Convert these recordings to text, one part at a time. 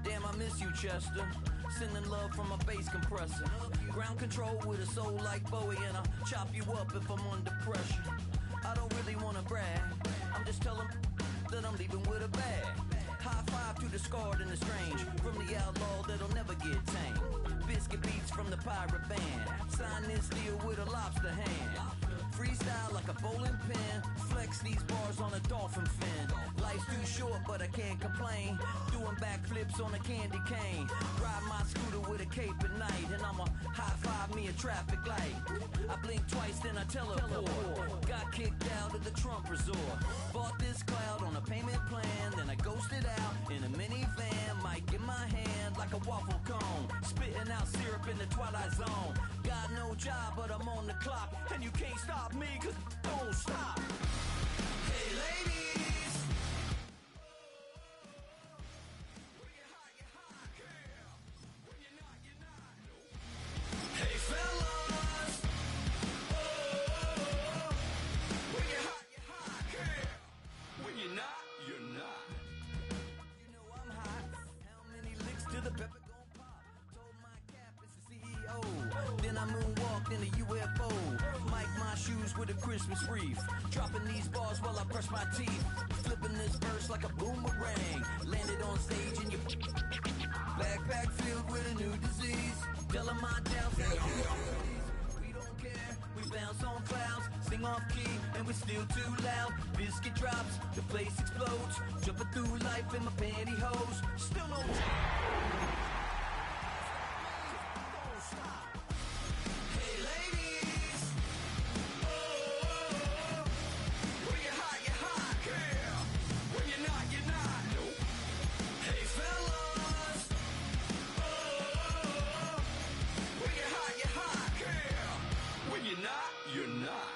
Damn, I miss you, Chester. Sending love from a bass compressor. Ground control with a soul like Bowie, and I'll chop you up if I'm under pressure. I don't really wanna brag, I'm just telling that I'm leaving with a bag. High five to the scarred and the strange, from the outlaw that'll never get tamed. Biscuit beats from the pirate band, sign this deal with a lobster hand. Freestyle like a bowling pin, flex these bars on a dolphin fin. Life's too short but I can't complain, doing backflips on a candy cane. Ride my scooter with a cape at night, and I'ma high five me a traffic light. I blink twice then I teleport, got kicked out of the Trump resort. Bought this cloud on a payment plan, then I ghosted out in a minivan. Mic in my hand like a waffle cone, spitting out syrup in the twilight zone. Got no job but I'm on the clock, and you can't stop me cause don't stop. Hey ladies, when you're hot, girl. When you're not, you're not. Hey fellas, when you're hot, girl. When you're not, you're not. You know I'm hot. How many licks to the pepper gon' pop? Told my cap it's the CEO. Then I moonwalked in a UFO. Mike my shoes with a Christmas wreath. Dropping these bars while I brush my teeth. Flipping this verse like a boomerang. Landed on stage in your backpack filled with a new disease. Telling my doubts that we don't care. We bounce on clouds, sing off key, and we're still too loud. Biscuit drops, the place explodes. Jumping through life in my pantyhose. Still no time. You're not.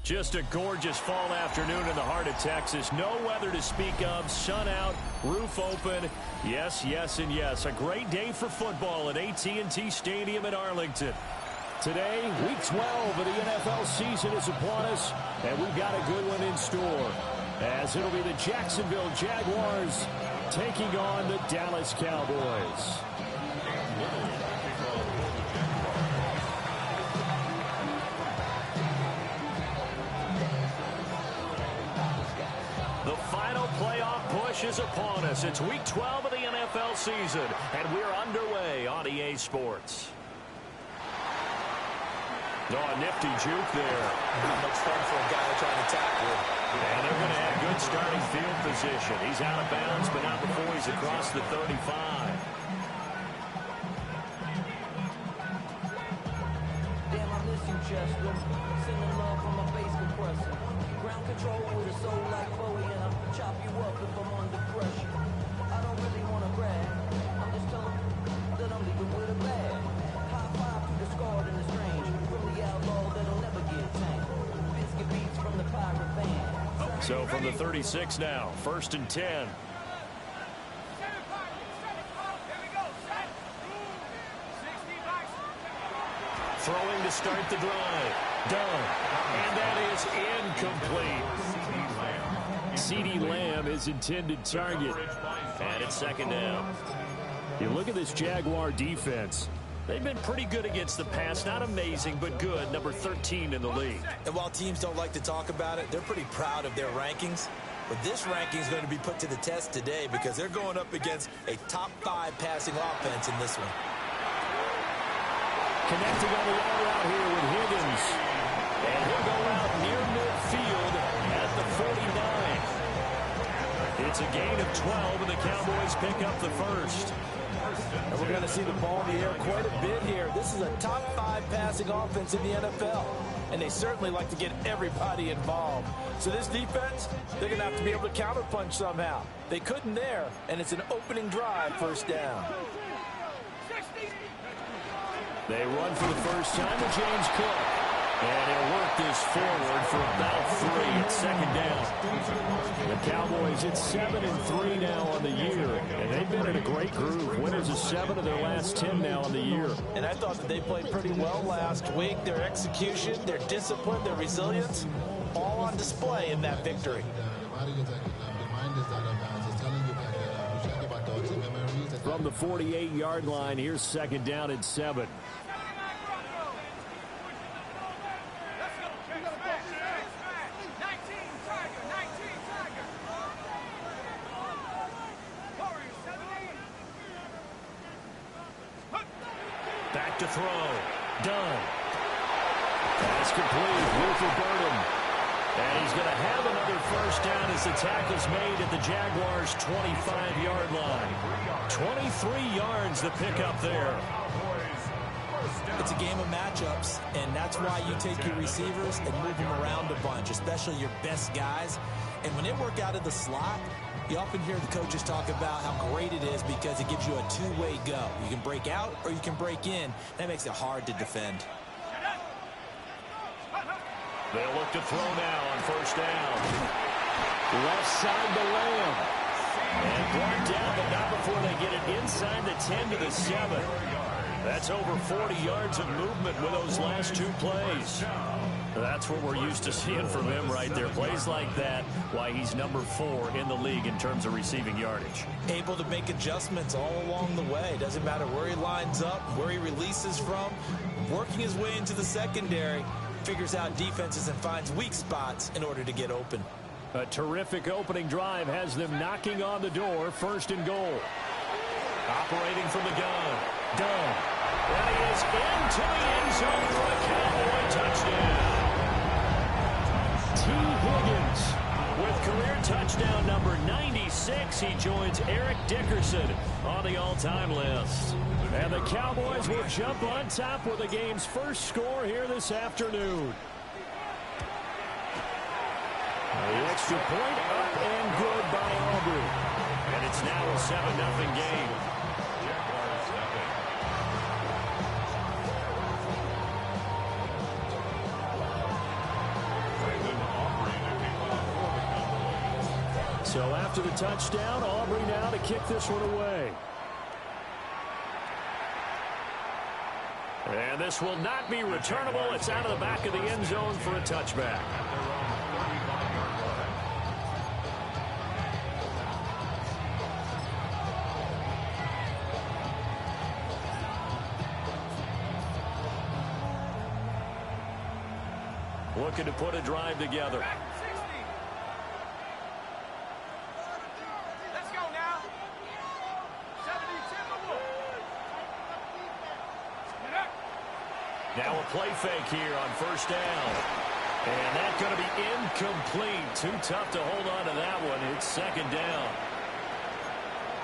Just a gorgeous fall afternoon in the heart of Texas. No weather to speak of. Sun out, roof open. Yes, yes, and yes. A great day for football at AT&T Stadium in Arlington. Today, Week 12 of the NFL season is upon us, and we've got a good one in store, as it'll be the Jacksonville Jaguars taking on the Dallas Cowboys. The final playoff push is upon us. It's Week 12 of the NFL season, and we're underway on EA Sports. Oh, a nifty juke there. Not much fun for a guy trying to tackle him. And they're going to have good starting field position. He's out of bounds, but not before he's across the 35. Damn, I miss you, Chester. Sending love from a bass compressor. Ground control with a soul like Bowie, and I'll chop you up if I'm under pressure. I don't really want to brag, I'm just telling that I'm leaving with a bag. High five to the scarred and the strange, from the outlaw that'll never get tamed. Biscuit beats from the pirate band. So from the 36 now, 1st and 10. Throwing to start the drive. Done. And that is incomplete. CeeDee Lamb is intended target. And it's 2nd down. You look at this Jaguar defense. They've been pretty good against the pass. Not amazing, but good. Number 13 in the league. And while teams don't like to talk about it, they're pretty proud of their rankings. But this ranking is going to be put to the test today because they're going up against a top 5 passing offense in this one. Connecting on the wall out here with Higgins. And he'll go out near midfield at the 49. It's a gain of 12, and the Cowboys pick up the first. And we're going to see the ball in the air quite a bit here. This is a top 5 passing offense in the NFL. And they certainly like to get everybody involved. So this defense, they're going to have to be able to counterpunch somehow. They couldn't there, and it's an opening drive, 1st down. They run for the first time with James Cook. And he'll work this forward for about 3. It's second down. The Cowboys, it's 7-3 now on the year. And they've been in a great groove. Winners of 7 of their last 10 now on the year. And I thought that they played pretty well last week. Their execution, their discipline, their resilience, all on display in that victory. From the 48-yard line, here's second down and 7. Back to throw. Done. Pass complete. Wilford Burnham. And he's going to have another first down as the tackle's made at the Jaguars' 25-yard line. 23 yards to pick up there. It's a game of matchups, and that's why you take your receivers and move them around a bunch, especially your best guys. And when they work out of the slot, you often hear the coaches talk about how great it is because it gives you a two-way go. You can break out or you can break in. That makes it hard to defend. They'll look to throw now on first down. Left side to Lamb. And brought down, but not before they get it inside the 10 to the 7. That's over 40 yards of movement with those last 2 plays. That's what we're used to seeing from him right there. Plays like that, why he's number 4 in the league in terms of receiving yardage. Able to make adjustments all along the way. Doesn't matter where he lines up, where he releases from. Working his way into the secondary, figures out defenses and finds weak spots in order to get open. A terrific opening drive has them knocking on the door. First and goal. Operating from the gun. Done. And he is into the end zone for a Cowboy touchdown. T. Higgins with career touchdown number 96. He joins Eric Dickerson on the all-time list. And the Cowboys will jump on top with the game's first score here this afternoon. The extra point up and good by Aubrey. And it's now a 7-0 game. So after the touchdown, Aubrey now to kick this one away. And this will not be returnable. It's out of the back of the end zone for a touchback. Looking to put a drive together. Now a play fake here on first down. And that's going to be incomplete. Too tough to hold on to that one. It's second down.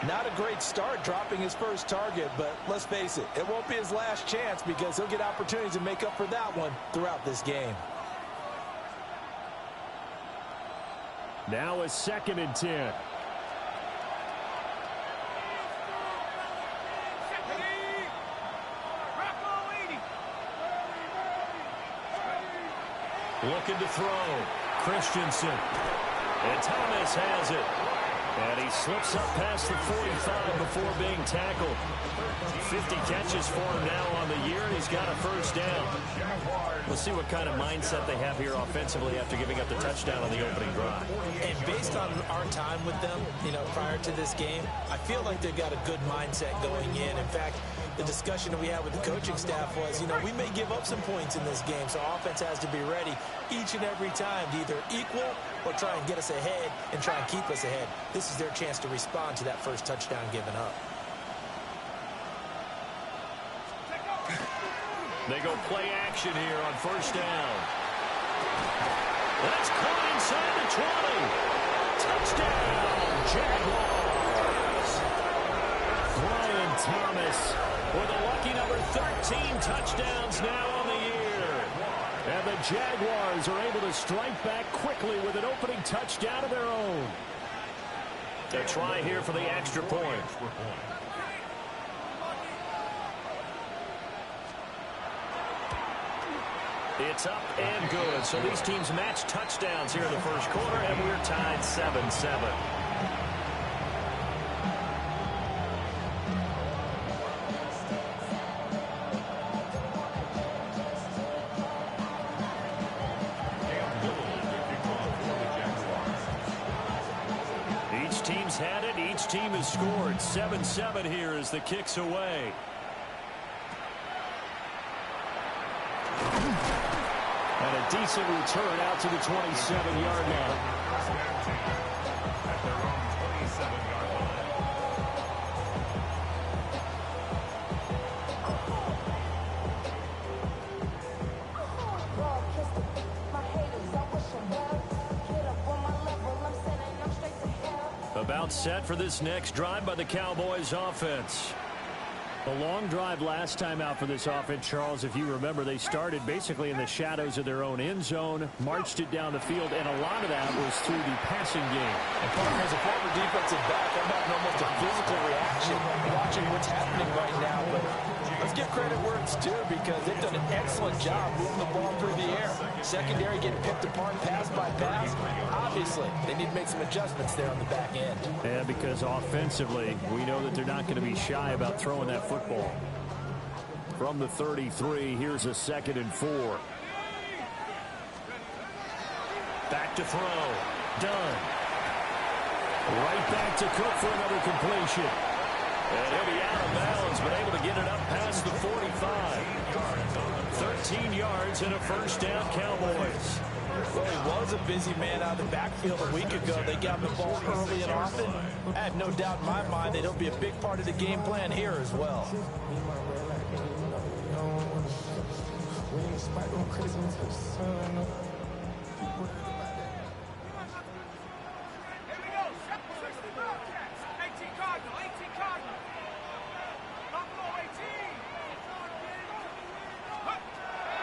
Not a great start dropping his first target, but let's face it, it won't be his last chance because he'll get opportunities to make up for that one throughout this game. Now a 2nd and 10. Looking to throw. Christensen. And Thomas has it. And he slips up past the 45 before being tackled. 50 catches for him now on the year, and he's got a first down. We'll see what kind of mindset they have here offensively after giving up the touchdown on the opening drive. And based on our time with them, prior to this game, I feel like they've got a good mindset going in. In fact, the discussion that we had with the coaching staff was, we may give up some points in this game, so offense has to be ready each and every time to either equal or try and get us ahead and try and keep us ahead. This is their chance to respond to that first touchdown given up. They go play action here on first down. That's caught inside the 20. Touchdown, Jaguars. Brian Thomas with a lucky number 13 touchdowns now on the year. And the Jaguars are able to strike back quickly with an opening touchdown of their own. A try here for the extra point. It's up and good. So these teams match touchdowns here in the first quarter, and we're tied 7-7. Each team's had it. Each team has scored. 7-7 here as the kick's away. And a decent return out to the 27-yard line. About set for this next drive by the Cowboys offense. A long drive last time out for this offense, Charles. If you remember, they started basically in the shadows of their own end zone, marched it down the field, and a lot of that was through the passing game. And partner, as a former defensive back, I'm having almost a physical reaction watching what's happening right now. But let's give credit where it's due because they've done an excellent job moving the ball through the air. Secondary getting picked apart pass by pass. Obviously, they need to make some adjustments there on the back end. Yeah, because offensively, we know that they're not going to be shy about throwing that football. From the 33, here's a 2nd and 4. Back to throw. Done. Right back to Cook for another completion. And he'll be out of bounds, but able to get it up past the 45. 13 yards and a first down, Cowboys. Well, he was a busy man out of the backfield a week ago. They got him the ball early and often. I have no doubt in my mind that he'll be a big part of the game plan here as well.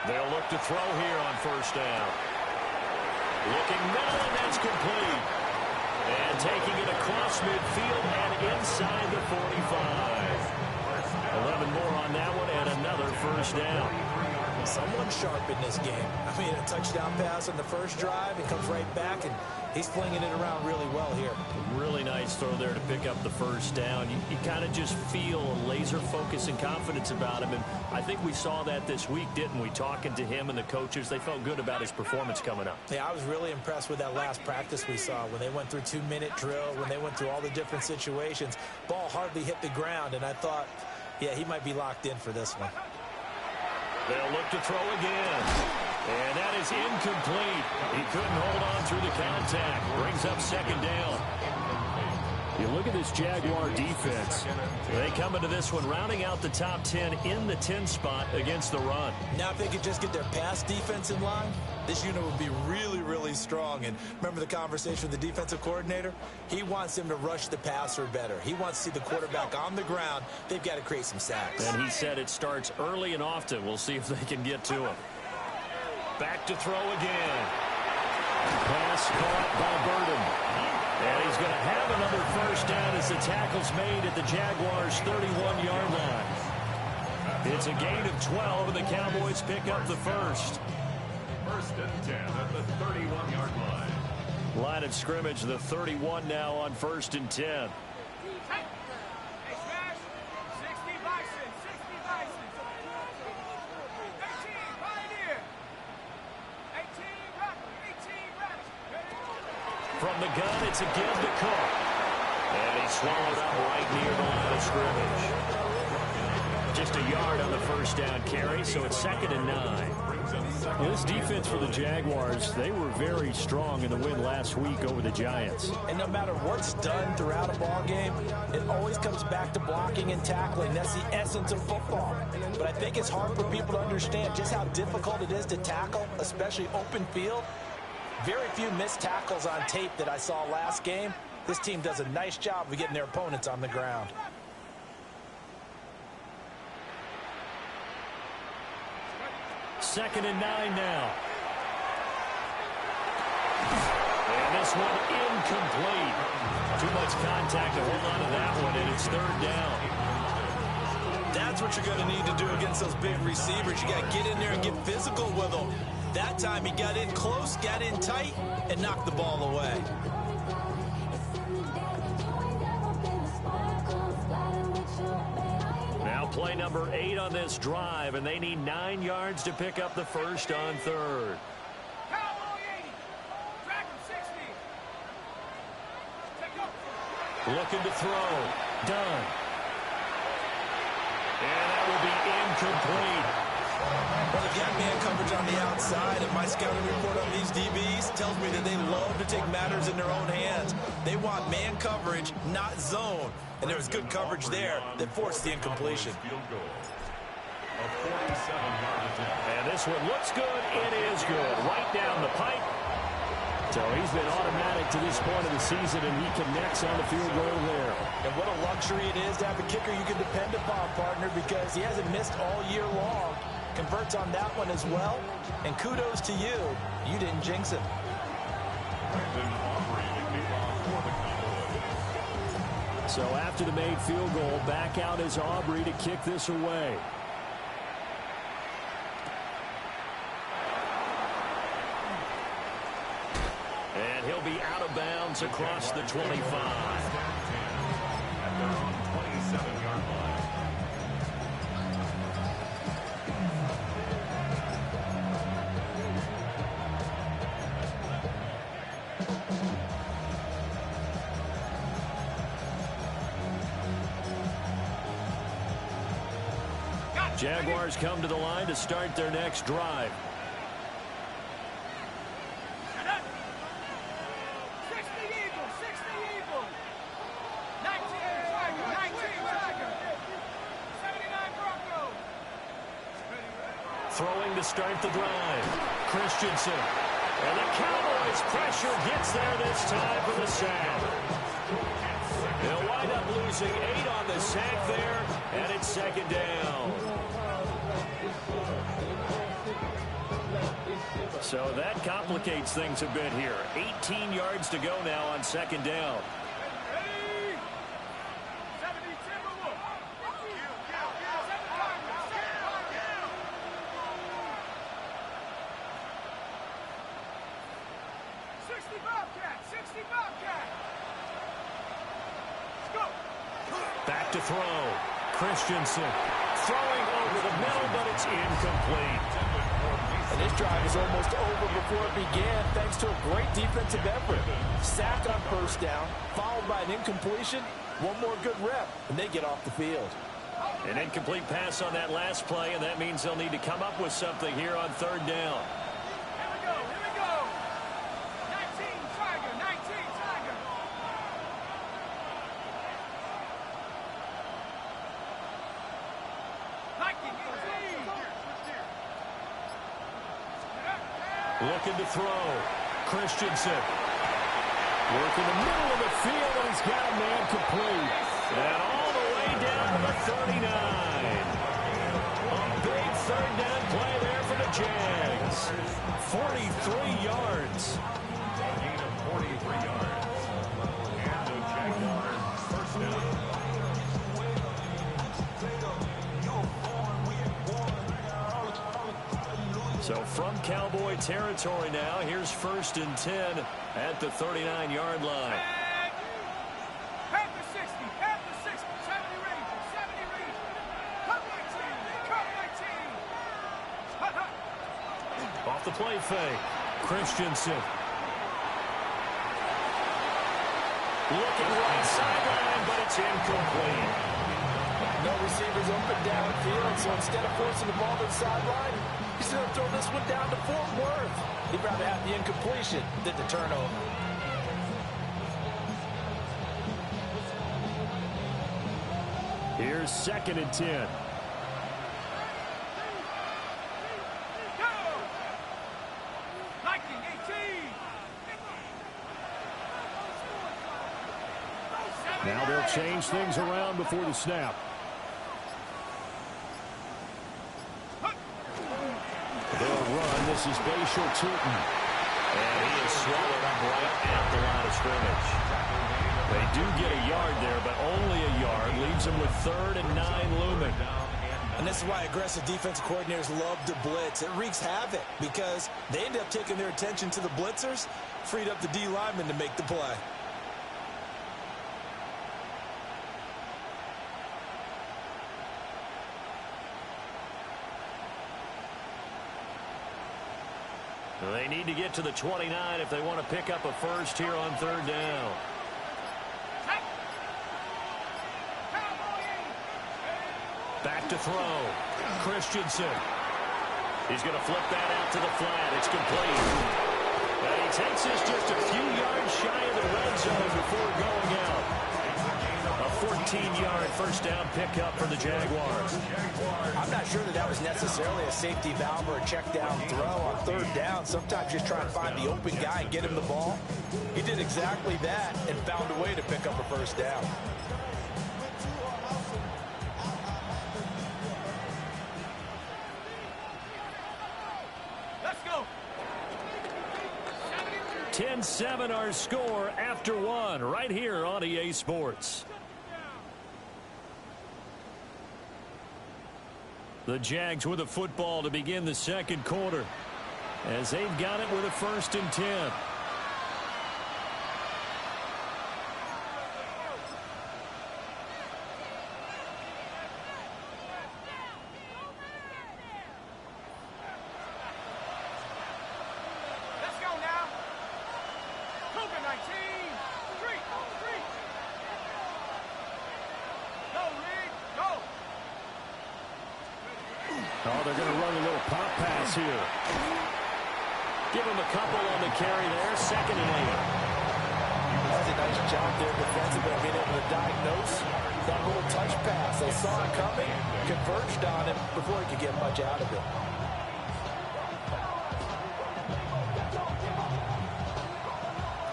They'll look to throw here on first down. Looking middle, and that's complete. And taking it across midfield and inside the 45. 11 more on that one, and another first down. Someone sharp in this game. I mean, a touchdown pass on the first drive. It comes right back, and he's flinging it around really well here. Really nice throw there to pick up the first down. You kind of just feel a laser focus and confidence about him, and I think we saw that this week, didn't we? Talking to him and the coaches, they felt good about his performance coming up. Yeah, I was really impressed with that last practice we saw when they went through 2-minute drill, when they went through all the different situations. Ball hardly hit the ground, and I thought, yeah, he might be locked in for this one. They'll look to throw again. And that is incomplete. He couldn't hold on through the contact. Brings up 2nd down. You look at this Jaguar defense. They come into this one rounding out the top 10 in the 10 spot against the run. Now if they could just get their pass defense in line, this unit would be really, really strong. And remember the conversation with the defensive coordinator? He wants them to rush the passer better. He wants to see the quarterback on the ground. They've got to create some sacks. And he said it starts early and often. We'll see if they can get to him. Back to throw again. Pass caught by Burden. And he's going to have another first down as the tackle's made at the Jaguars' 31-yard line. It's a gain of 12, and the Cowboys pick up the first. 1st and 10 at the 31-yard line. Line of scrimmage, the 31 now on 1st and 10. From the gun, it's a give to Cook. And he's swallowed up right near the line of scrimmage. Just a yard on the first down carry, so it's 2nd and 9. Well, this defense for the Jaguars, they were very strong in the win last week over the Giants. And no matter what's done throughout a ball game, it always comes back to blocking and tackling. That's the essence of football. But I think it's hard for people to understand just how difficult it is to tackle, especially open field. Very few missed tackles on tape that I saw last game. This team does a nice job of getting their opponents on the ground. Second and 9 now. And this one incomplete. Too much contact to hold on to that one, and it's 3rd down. That's what you're going to need to do against those big receivers. You got to get in there and get physical with them. That time he got in close, got in tight, and knocked the ball away. Now play number 8 on this drive, and they need 9 yards to pick up the first on third. Looking to throw. Done. And that will be incomplete. Well, they got man coverage on the outside, and my scouting report on these DBs tells me that they love to take matters in their own hands. They want man coverage, not zone. And there was good coverage there that forced the incompletion. And this one looks good. It is good. Right down the pipe. So he's been automatic to this point of the season, and he connects on the field goal there. And what a luxury it is to have a kicker you can depend upon, partner, because he hasn't missed all year long. Converts on that one as well. And kudos to you. You didn't jinx him. So after the made field goal, back out is Aubrey to kick this away. And he'll be out of bounds across the 25. At their own 27-yard line. Jaguars come to the line to start their next drive. Throwing to start the drive. Christensen. And the Cowboys pressure gets there this time for the sack. They'll wind up losing 8 on the sack there, and it's second down. So that complicates things a bit here. 18 yards to go now on second down. Back to throw. Christensen throwing over the middle, but it's incomplete. And this drive is almost over before it began, thanks to a great defensive effort. Sack on first down, followed by an incompletion. One more good rep, and they get off the field. An incomplete pass on that last play, and that means they'll need to come up with something here on third down. Looking to throw. Christensen. Working the middle of the field, and he's got a man complete. And all the way down to the 39. A big third down play there for the Jags. 43 yards. A gain of 43 yards. And the Jaguars first down. So from Cowboy territory now, here's 1st and 10 at the 39-yard line. Off the play fake. Christensen. Looking right sideline, but it's incomplete. No receivers open downfield, so instead of forcing the ball to the sideline, he's going to throw this one down to Fort Worth. He'd rather have the incompletion than the turnover. Here's 2nd and 10. Now they'll change things around before the snap. They'll run. This is Bashal Tootin. And he is swallowed up right at the line of scrimmage. They do get a yard there, but only a yard. Leaves them with 3rd and 9 looming. And this is why aggressive defensive coordinators love to blitz. It wreaks havoc because they end up taking their attention to the blitzers, freed up the D lineman to make the play. They need to get to the 29 if they want to pick up a first here on 3rd down. Back to throw. Christensen. He's going to flip that out to the flat. It's complete. And he takes this just a few yards shy of the red zone before going out. A 14-yard first down pickup for the Jaguars. I'm not sure that was necessarily a safety valve or a check down throw on 3rd down. Sometimes just try and find the open guy and get him the ball. He did exactly that and found a way to pick up a first down. Let's go. 10-7 our score after 1 right here on EA Sports. The Jags with a football to begin the 2nd quarter as they've got it with a 1st and 10. Let's go now. Cougar 19. 3. Go, Reed. Go. Oh, they're going to run a little pop pass here. Give him a couple on the carry there. 2nd and 8. That's a nice job there defensively, being able to diagnose that little touch pass. They saw it coming, converged on him before he could get much out of it.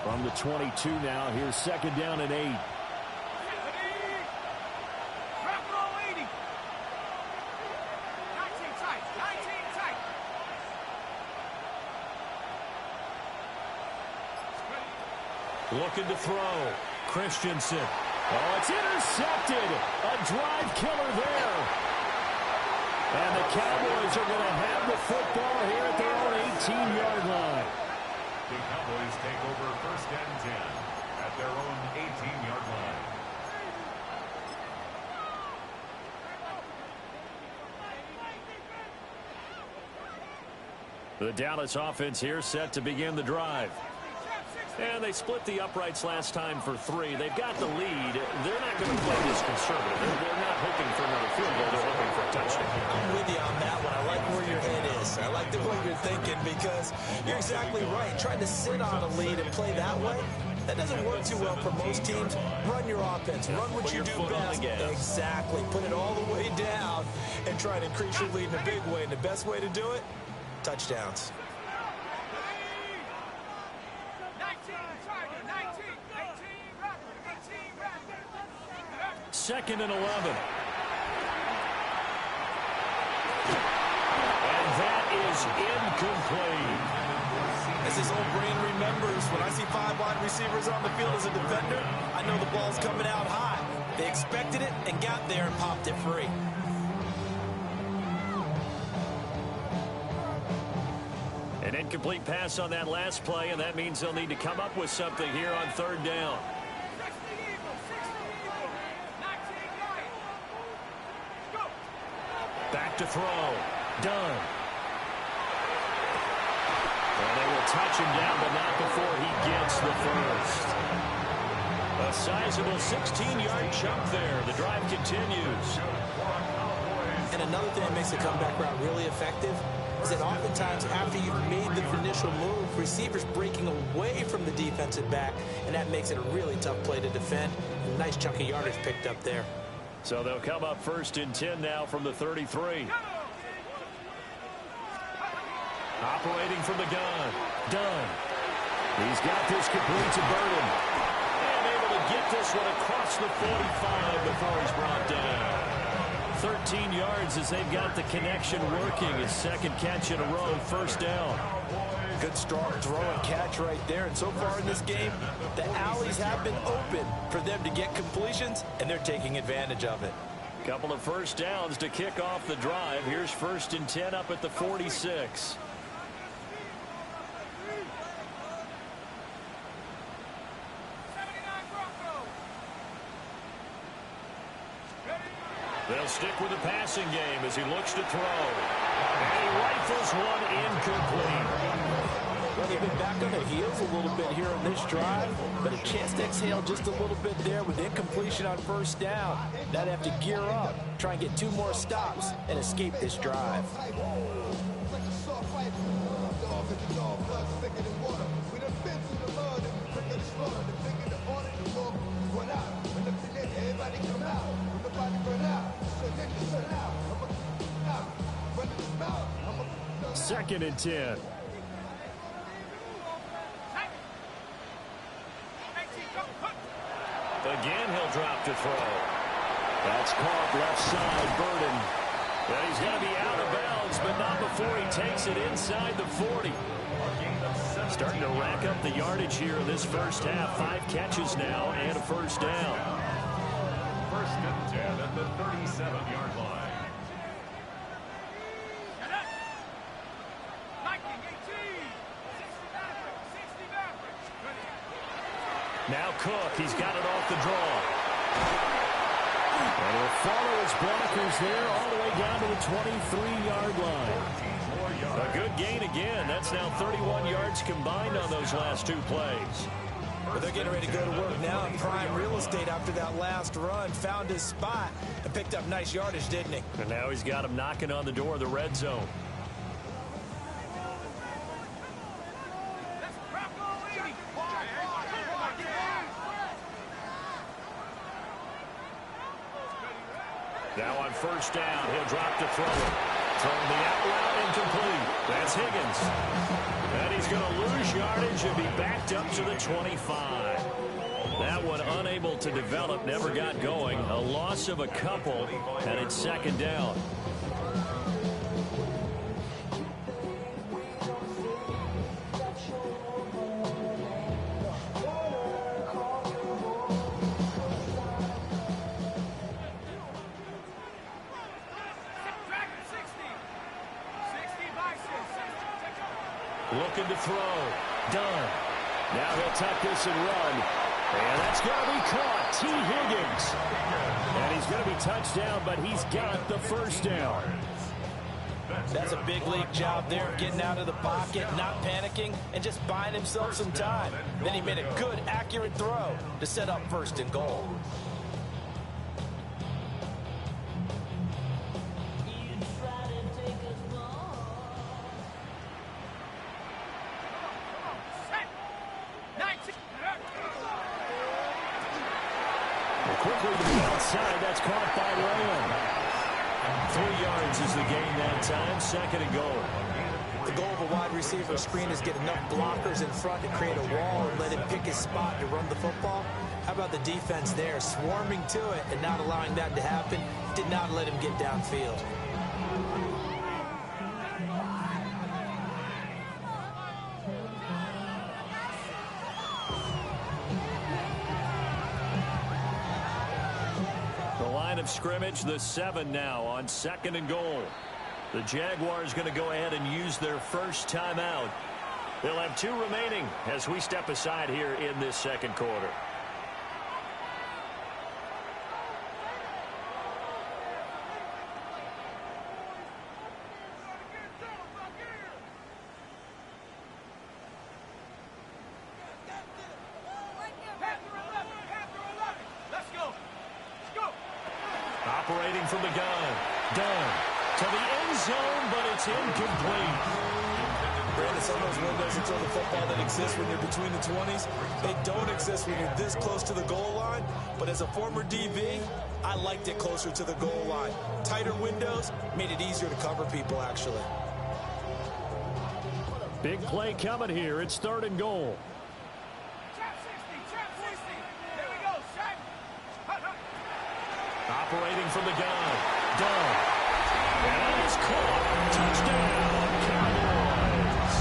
From the 22 now, here's 2nd down and 8. Looking to throw. Christensen. Oh, it's intercepted. A drive killer there. And the Cowboys are going to have the football here at their own 18-yard line. The Cowboys take over 1st and 10 at their own 18-yard line. The Dallas offense here set to begin the drive. And they split the uprights last time for 3. They've got the lead. They're not going to play this conservative. They're not hoping for another field goal. They're hoping for a touchdown. I'm with you on that one. I like where your head is. I like the way you're thinking because you're exactly right. Trying to sit on a lead and play that way, that doesn't work too well for most teams. Run your offense. Run what you do best. Exactly. Put it all the way down and try to increase your lead in a big way. And the best way to do it, touchdowns. 2nd and 11. And that is incomplete. As his old brain remembers, when I see 5 wide receivers on the field as a defender, I know the ball's coming out high. They expected it and got there and popped it free. An incomplete pass on that last play, and that means they'll need to come up with something here on 3rd down. Back to throw. Done. And they will touch him down, but not before he gets the first. A sizable 16-yard chunk there. The drive continues. And another thing that makes the comeback route really effective is that oftentimes after you've made the initial move, receivers breaking away from the defensive back, and that makes it a really tough play to defend. A nice chunk of yardage picked up there. So they'll come up 1st and 10 now from the 33. Operating from the gun. Dunn. He's got this complete to Burton. And able to get this one across the 45 before he's brought down. 13 yards as they've got the connection working. His 2nd catch in a row, 1st down. Good, strong throw and catch right there. And so far in this game, the alleys have been open for them to get completions, and they're taking advantage of it. Couple of first downs to kick off the drive. Here's 1st and 10 up at the 46. They'll stick with the passing game as he looks to throw. And he rifles one incomplete. Well, they've been back on their heels a little bit here on this drive, but a chance to exhale just a little bit there with incompletion on first down. Now they have to gear up, try and get 2 more stops, and escape this drive. Second and 10. Again, he'll drop to throw. That's caught left side, Burden. And he's going to be out of bounds, but not before he takes it inside the 40. Starting to rack up the yardage here in this first half. 5 catches now and a first down. 1st and 10 at the 37-yard line. Now Cook, he's got it off the draw. And he'll follow his blockers there all the way down to the 23-yard line. A good gain again. That's now 31 yards combined on those last 2 plays. But they're getting ready to go to work now in prime real estate after that last run. Found his spot and picked up nice yardage, didn't he? And now he's got him knocking on the door of the red zone. Now on first down, he'll drop to throw it. Throwing the out route incomplete. That's Higgins. And he's going to lose yardage and be backed up to the 25. That one unable to develop, never got going. A loss of a couple, and it's 2nd down. Looking to throw. Done. Now he'll tuck this and run. And that's going to be caught. T. Higgins. And he's going to be touched down, but he's got the first down. That's a big league job there, getting out of the pocket, not panicking, and just buying himself some time. Then he made a good, accurate throw to set up 1st and goal. Quickly to the outside. That's caught by Lamb. 3 yards is the gain that time. 2nd and goal. The goal of a wide receiver screen is get enough blockers in front to create a wall and let him pick his spot to run the football. How about the defense there, swarming to it and not allowing that to happen? Did not let him get downfield. Of scrimmage, the 7 now on 2nd and goal. The Jaguars going to go ahead and use their first timeout. They'll have 2 remaining as we step aside here in this 2nd quarter. Operating from the gun. Done. To the end zone, but it's incomplete. Brandon, some of those windows to throw the football that exist when you're between the 20s, they don't exist when you're this close to the goal line. But as a former DB, I liked it closer to the goal line. Tighter windows made it easier to cover people, actually. Big play coming here. It's 3rd and goal. Operating from the gun. Done. And that is caught. Touchdown, Cowboys.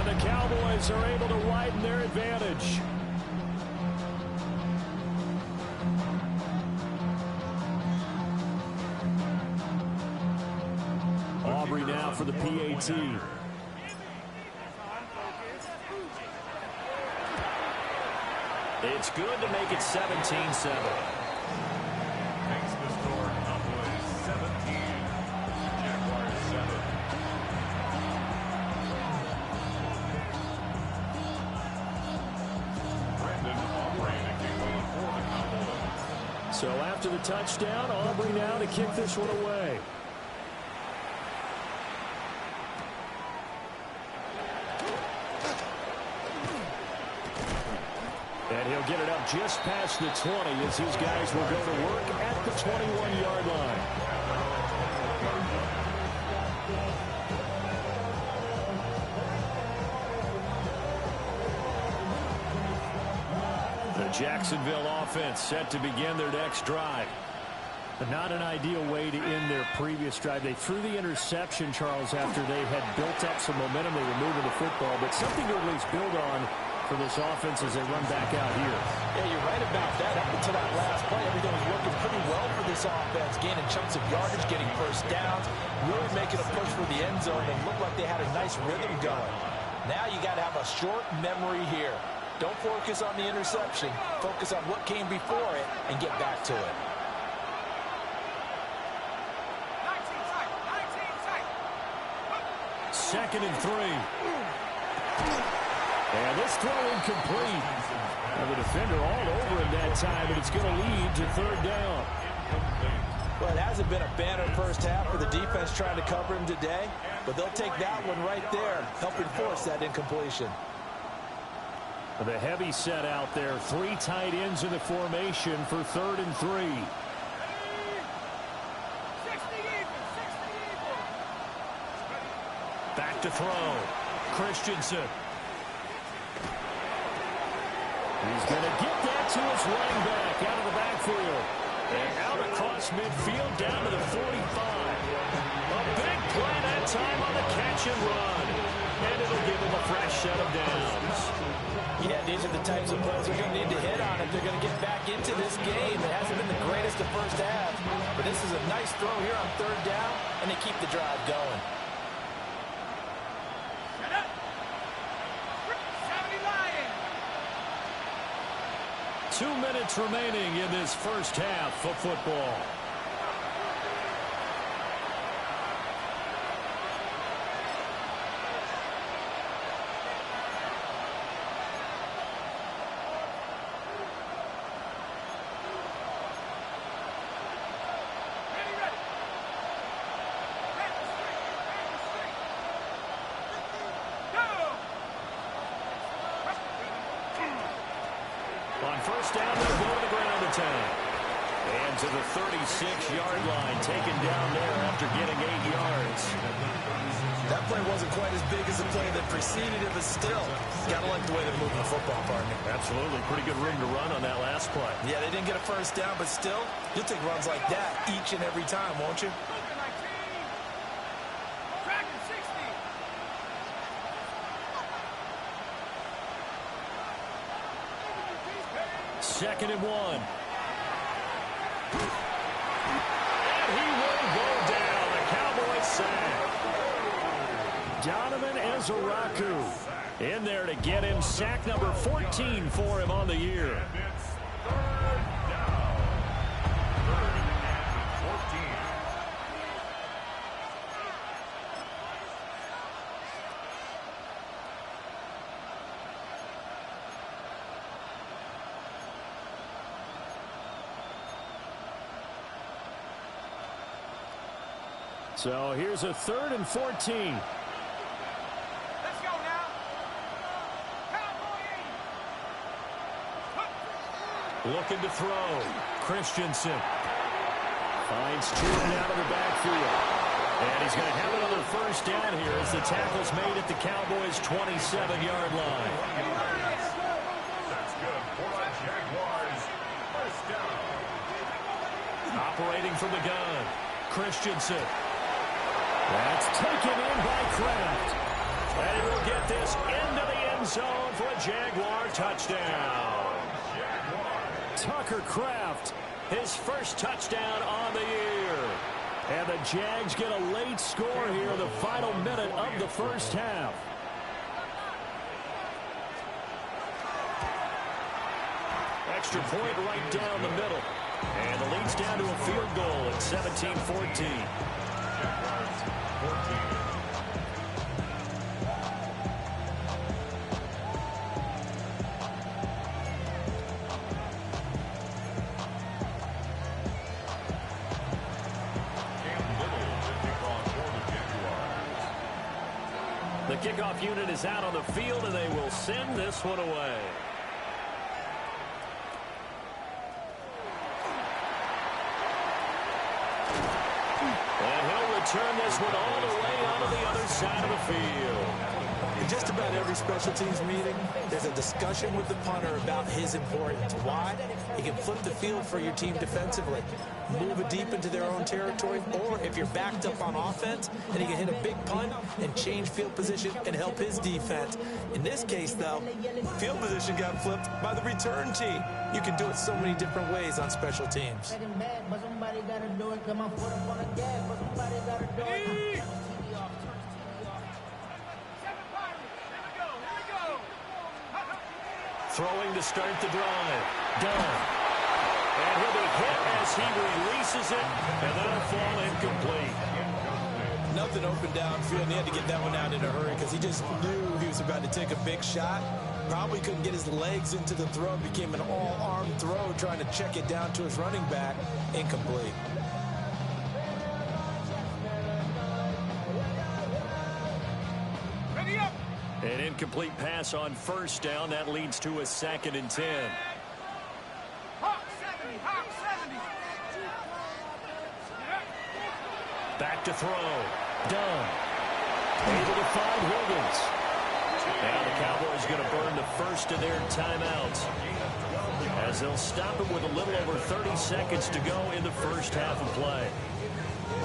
the Cowboys are able to widen their advantage. Aubrey now for the PAT. It's good to make it 17-7. Makes the score Cowboys 17, Jaguars 7. Brandon Aubrey to kick one for the Cowboys. So after the touchdown, Aubrey now to kick this one away. And he'll get it up just past the 20 as his guys will go to work at the 21-yard line. The Jacksonville offense set to begin their next drive. But not an ideal way to end their previous drive. They threw the interception, Charles, after they had built up some momentum. They were moving the football, but something to at least build on for this offense as they run back out here. Yeah, you're right about that. Up until that last play, everything was working pretty well for this offense, gaining chunks of yardage, getting first downs, really making a push for the end zone, and looked like they had a nice rhythm going. Now you got to have a short memory here. Don't focus on the interception. Focus on what came before it and get back to it. Second and 3. And this throw incomplete. And the defender all over him that time, but it's going to lead to third down. Well, it hasn't been a banner first half for the defense trying to cover him today, but they'll take that one right there, helping force that incompletion. The heavy set out there. 3 tight ends in the formation for third and 3. Back to throw. Christensen. He's going to get that to his running back out of the backfield. And out across midfield down to the 45. A big play that time on the catch and run. And it'll give him a fresh set of downs. Yeah, these are the types of plays they're going to need to hit on if they're going to get back into this game. It hasn't been the greatest of first half, but this is a nice throw here on third down, and they keep the drive going. 2 minutes remaining in this first half of football. First down, they'll go to the ground attack. And to the 36-yard line, taken down there after getting 8 yards. That play wasn't quite as big as the play that preceded it, but still, got to like the way they're moving the football, partner. Absolutely. Pretty good room to run on that last play. Yeah, they didn't get a first down, but still, you'll take runs like that each and every time, won't you? Second and 1. And he will go down. The Cowboys sack. Donovan Ezeraku in there to get him. Sack number 14 for him on the year. So here's a 3rd and 14. Let's go now. Looking to throw. Christensen finds Jordan out of the backfield. And he's going to have another first down here as the tackle's made at the Cowboys' 27-yard line. That's good for the Jaguars. First down. Operating from the gun. Christensen. That's taken in by Kraft. And he will get this into the end zone for a Jaguar touchdown. Tucker Kraft, his first touchdown on the year. And the Jags get a late score here in the final minute of the first half. Extra point right down the middle. And the lead's down to a field goal at 17-14. The kickoff unit is out on the field, and they will send this one away. And he'll return this one all the way onto the other side of the field. In just about every special teams meeting, there's a discussion with the punter about his importance. Why? He can flip the field for your team defensively, move it deep into their own territory, or if you're backed up on offense, and he can hit a big punt and change field position and help his defense. In this case, though, field position got flipped by the return team. You can do it so many different ways on special teams. Throwing to start the drive. Done. And he'll be hit as he releases it, and that'll fall incomplete. Nothing open downfield, and he had to get that one out in a hurry because he just knew he was about to take a big shot. Probably couldn't get his legs into the throw. Became an all-arm throw, trying to check it down to his running back. Incomplete. An incomplete pass on first down. That leads to a 2nd and 10. Back to throw. Done. Able to find Higgins. Now the Cowboys going to burn the first of their timeouts, as they'll stop it with a little over 30 seconds to go in the first half of play.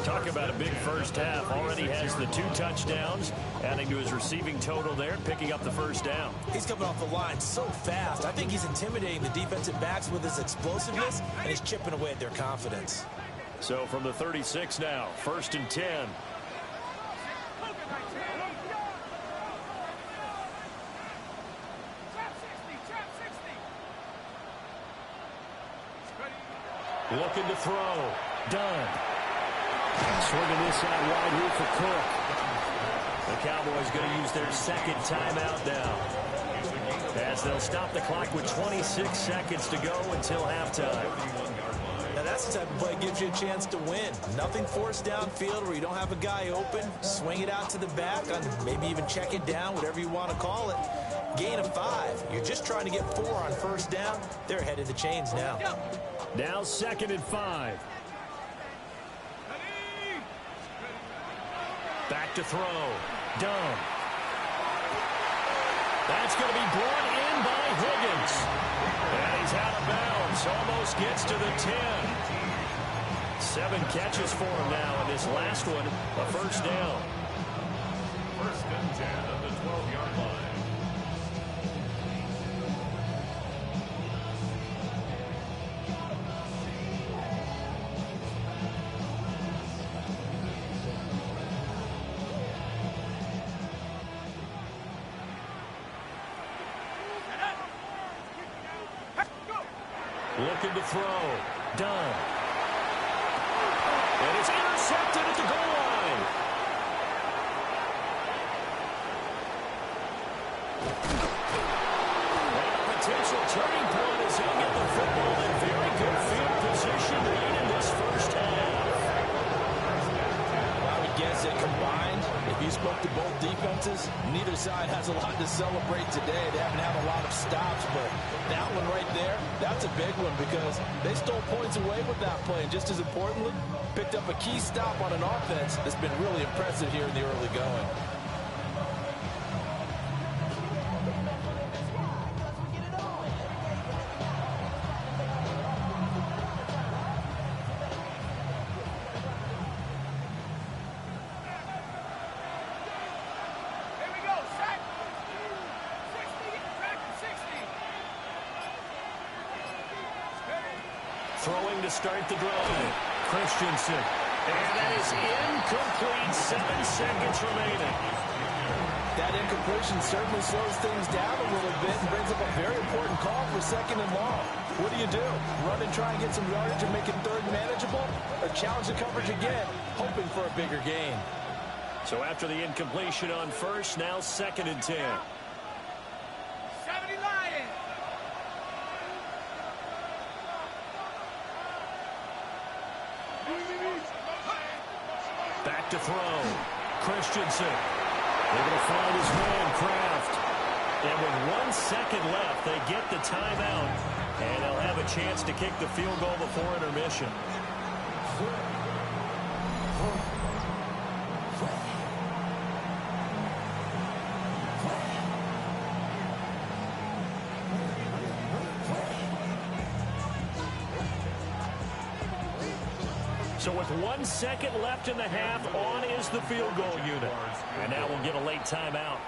Talk about a big first half. Already has the 2 touchdowns, adding to his receiving total there, picking up the first down. He's coming off the line so fast. I think he's intimidating the defensive backs with his explosiveness, and he's chipping away at their confidence. So from the 36 now, 1st and 10. Looking to throw. Done. Swinging this out wide here for Cook. The Cowboys going to use their 2nd timeout now, as they'll stop the clock with 26 seconds to go until halftime. Now that's the type of play that gives you a chance to win. Nothing forced downfield where you don't have a guy open. Swing it out to the back, and maybe even check it down, whatever you want to call it. Gain of 5. You're just trying to get 4 on first down. They're ahead of the chains now. Now 2nd and 5. Back to throw. Done. That's going to be brought in by Higgins. And he's out of bounds. Almost gets to the 10. 7 catches for him now, and this last one, a first down. 1st and 10 at the 12-yard line. Looking to throw. Done. And it's intercepted at the goal line. And a potential turning point as he'll get the football in very good field position late in this first half. I would guess that combined, if you spoke to both defenses, neither side has a lot to celebrate today. They haven't had a lot of stops, but that one right there, that's a big one because they stole points away with that play. And just as importantly, picked up a key stop on an offense that's been really impressive here in the early going. throwing to start the drive. Christensen. And that is incomplete. 7 seconds remaining. That incompletion certainly slows things down a little bit and brings up a very important call for 2nd and long. What do? Run and try and get some yardage and make it 3rd manageable? Or challenge the coverage again, hoping for a bigger gain? So after the incompletion on 1st, now 2nd and 10. 70 Lions. Back to throw. Christensen. They're going to find his man, Kraft. And with 1 second left, they get the timeout. And they'll have a chance to kick the field goal before intermission. So with 1 second left in the half, on is the field goal unit. And now we'll get a late timeout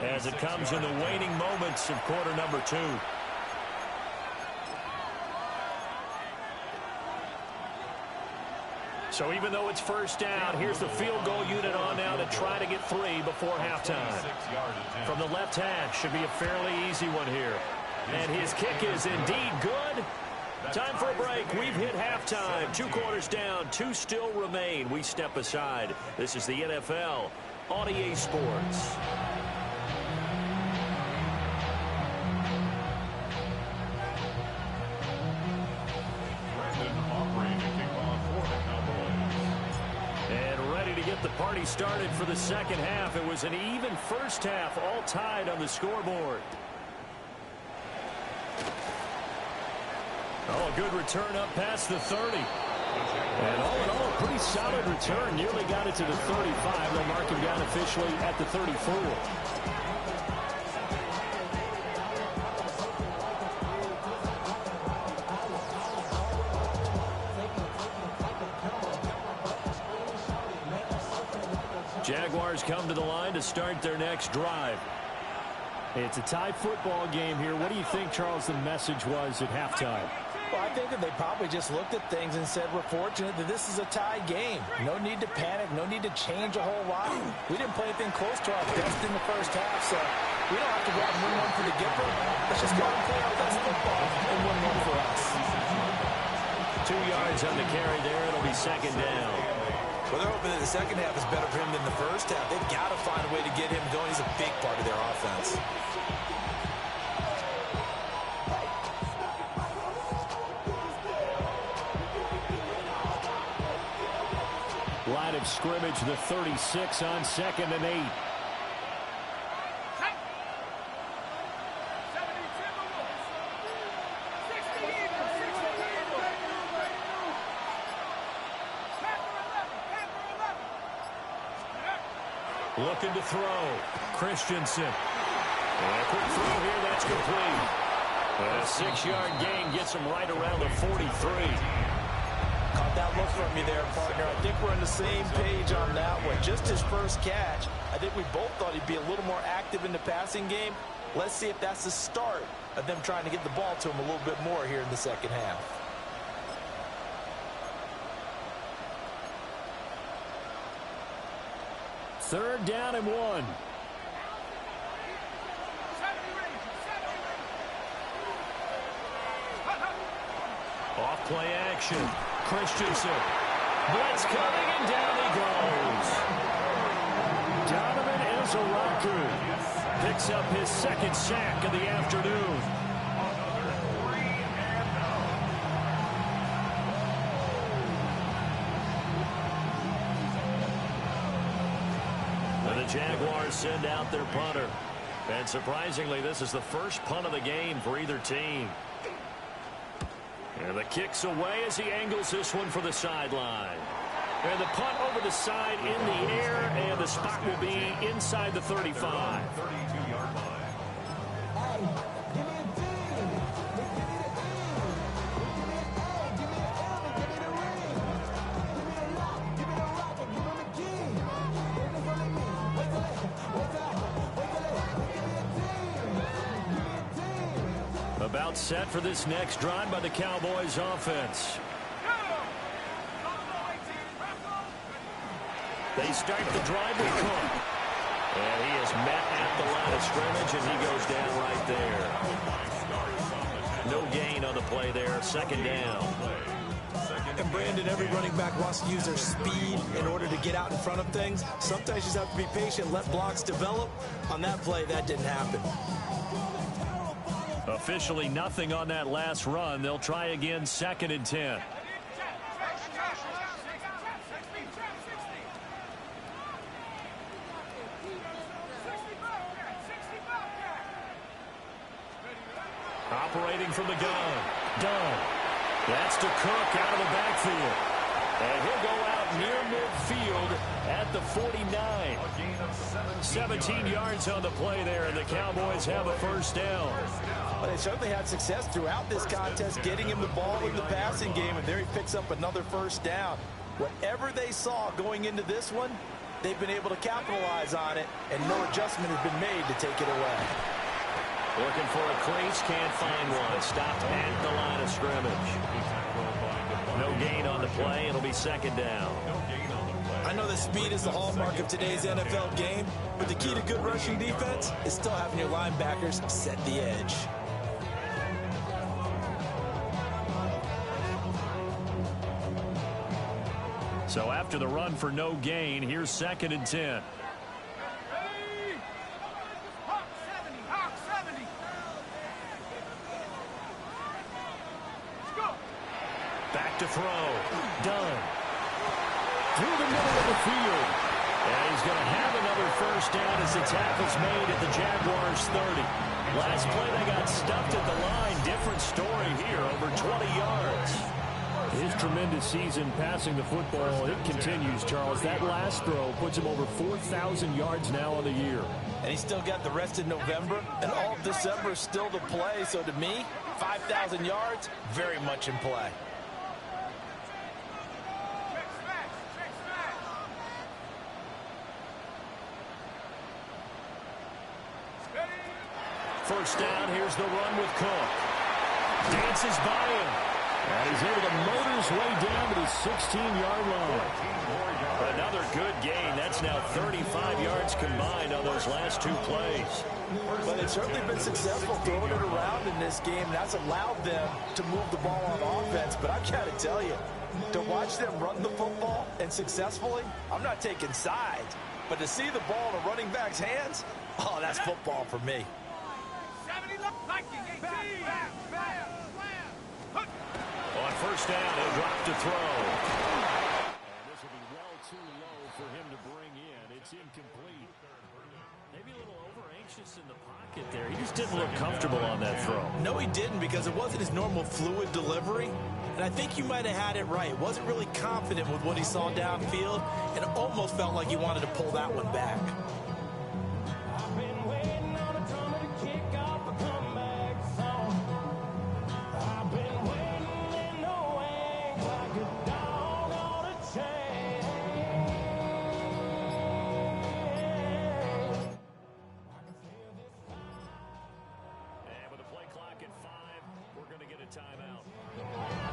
as it comes in the waning moments of quarter number 2. So even though it's 1st down, here's the field goal unit on now to try to get 3 before halftime. From the left hash, should be a fairly easy one here. And his kick is indeed good. Time for a break. We've hit halftime. 2 quarters down. 2 still remain. We step aside. This is the NFL on EA Sports. And ready to get the party started for the 2nd half. It was an even 1st half, all tied on the scoreboard. Oh, a good return up past the 30. And all in all, a pretty solid return. Nearly got it to the 35. They'll mark him down officially at the 34. Jaguars come to the line to start their next drive. It's a tie football game here. What do you think, Charles, the message was at halftime? Well, I think that they probably just looked at things and said, we're fortunate that this is a tie game. No need to panic. No need to change a whole lot. We didn't play anything close to our best in the 1st half, so we don't have to go out and win one for the Gipper. Let's just go out and play our best football and win one for us. 2 yards on the carry there. It'll be 2nd down. Well, they're hoping that the 2nd half is better for him than the 1st half. They've got to find a way to get him going. He's a big part of their offense. Line of scrimmage, the 36 on 2nd and 8. Looking to throw. Christensen. And a quick throw here. That's complete. And a 6-yard gain gets him right around the 43. Caught that look from you there, partner. I think we're on the same page on that one. Just his 1st catch. I think we both thought he'd be a little more active in the passing game. Let's see if that's the start of them trying to get the ball to him a little bit more here in the 2nd half. Third down and 1. Off play action. Christensen. Blitz coming, and down he goes. Donovan Ezaraku Picks up his 2nd sack of the afternoon. And the Jaguars send out their punter. And surprisingly, this is the first punt of the game for either team. And the kick's away as he angles this one for the sideline. And the punt over the side in the air, and the spot will be inside the 35. About set for this next drive by the Cowboys offense. They start the drive with Cook. And he is met at the line of scrimmage, and he goes down right there. No gain on the play there. Second down. And Brandon, every running back wants to use their speed in order to get out in front of things. Sometimes you just have to be patient, let blocks develop. On that play, that didn't happen. Officially nothing on that last run. They'll try again, 2nd and 10. Operating from the gun. Done. That's to Cook out of the backfield. And he'll go out near midfield at the 49. 17 yards on the play there, and the Cowboys have a first down. Well, they certainly had success throughout this contest, getting him the ball in the passing game, and there he picks up another first down. Whatever they saw going into this one, they've been able to capitalize on it, and no adjustment has been made to take it away. Looking for a crease, can't find one. Stopped at the line of scrimmage. No gain on the play. It'll be 2nd down. I know that speed is the hallmark of today's NFL game, but the key to good rushing defense is still having your linebackers set the edge. So after the run for no gain, here's 2nd and 10. Back to throw. Done. Through the middle of the field. And he's going to have another first down as the tackle's made at the Jaguars' 30. Last play, they got stuffed at the line. Different story here, over 20 yards. His tremendous season passing the football, it continues, Charles. That last throw puts him over 4,000 yards now on the year. And he's still got the rest of November and all of December still to play. So to me, 5,000 yards, very much in play. First down, here's the run with Cook. Dances by him. And he's able to motor his way down to the 16-yard line. Another good gain. That's now 35 yards combined on those last 2 plays. But they've certainly been successful throwing it around in this game. That's allowed them to move the ball on offense. But I've got to tell you, to watch them run the football and successfully, I'm not taking sides. But to see the ball in a running back's hands, oh, that's football for me. On first down, he'll drop to throw. And this will be well too low for him to bring in. It's incomplete. Maybe a little over-anxious in the pocket there. He just didn't look comfortable on that throw. No, he didn't, because it wasn't his normal fluid delivery. And I think you might have had it right. Wasn't really confident with what he saw downfield, and it almost felt like he wanted to pull that one back.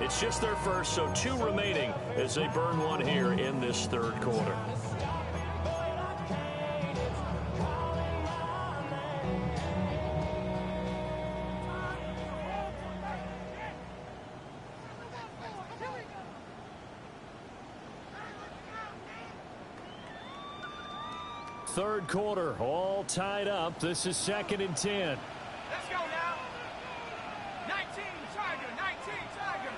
It's just their first, so 2 remaining as they burn one here in this 3rd quarter. Third quarter, all tied up. This is 2nd and 10. Let's go now. 19, Tiger, 19, Tiger.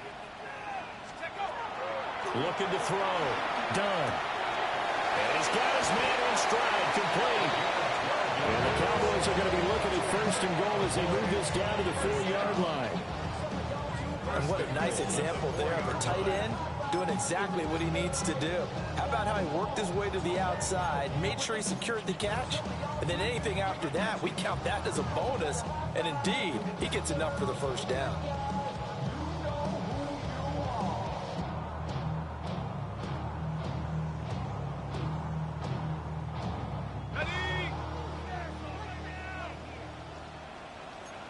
Looking to throw. Done. And he's got his man in stride, complete. And the Cowboys are going to be looking at 1st and goal as they move this down to the 4-yard line. And what a nice example there of a tight end doing exactly what he needs to do. How about how he worked his way to the outside, made sure he secured the catch, and then anything after that, we count that as a bonus, and indeed, he gets enough for the first down.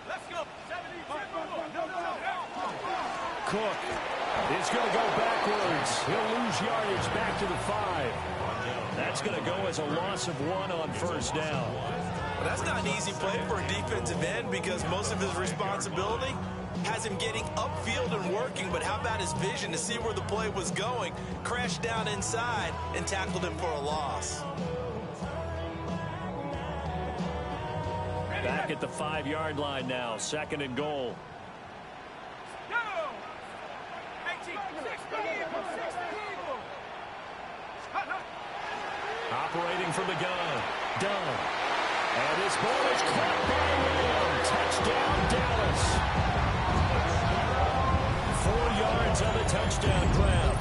Let's go. 70, Cook is going to go backwards. He'll lose yardage back to the 5. That's going to go as a loss of 1 on first down. Well, that's not an easy play for a defensive end because most of his responsibility has him getting upfield and working, but how about his vision to see where the play was going, crashed down inside, and tackled him for a loss. Back at the 5-yard line now, 2nd and goal. Operating from the gun. Dunn. And this ball is caught by Lamb. Touchdown, Dallas. 4 yards on the touchdown grab.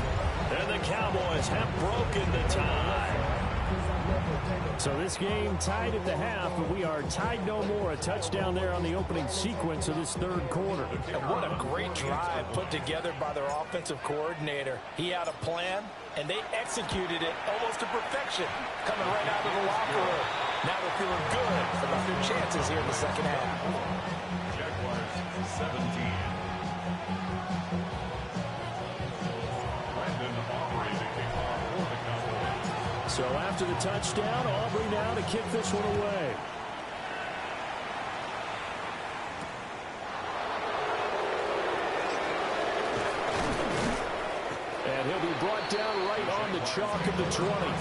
And the Cowboys have broken the tie. So this game tied at the half, but we are tied no more. A touchdown there on the opening sequence of this 3rd quarter. And what a great drive put together by their offensive coordinator. He had a plan, and they executed it almost to perfection, coming right out of the locker room. Now they're feeling good about their chances here in the second half. Jaguars 17. So after the touchdown, Aubrey now to kick this one away. And he'll be brought down right on the chalk of the 20.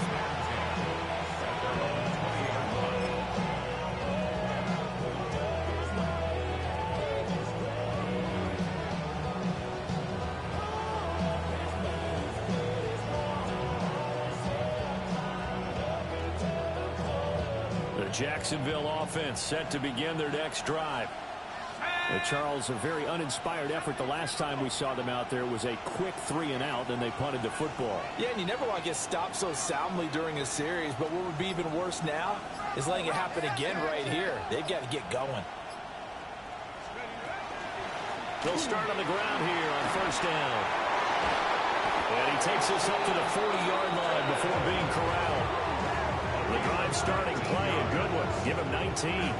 Jacksonville offense set to begin their next drive. Charles, a very uninspired effort the last time we saw them out there. It was a quick 3-and-out, then they punted the football. Yeah, and you never want to get stopped so soundly during a series, but what would be even worse now is letting it happen again right here. They've got to get going. They'll start on the ground here on first down. And he takes us up to the 40-yard line before being corralled. The drive starting play, a good one. Give him 19.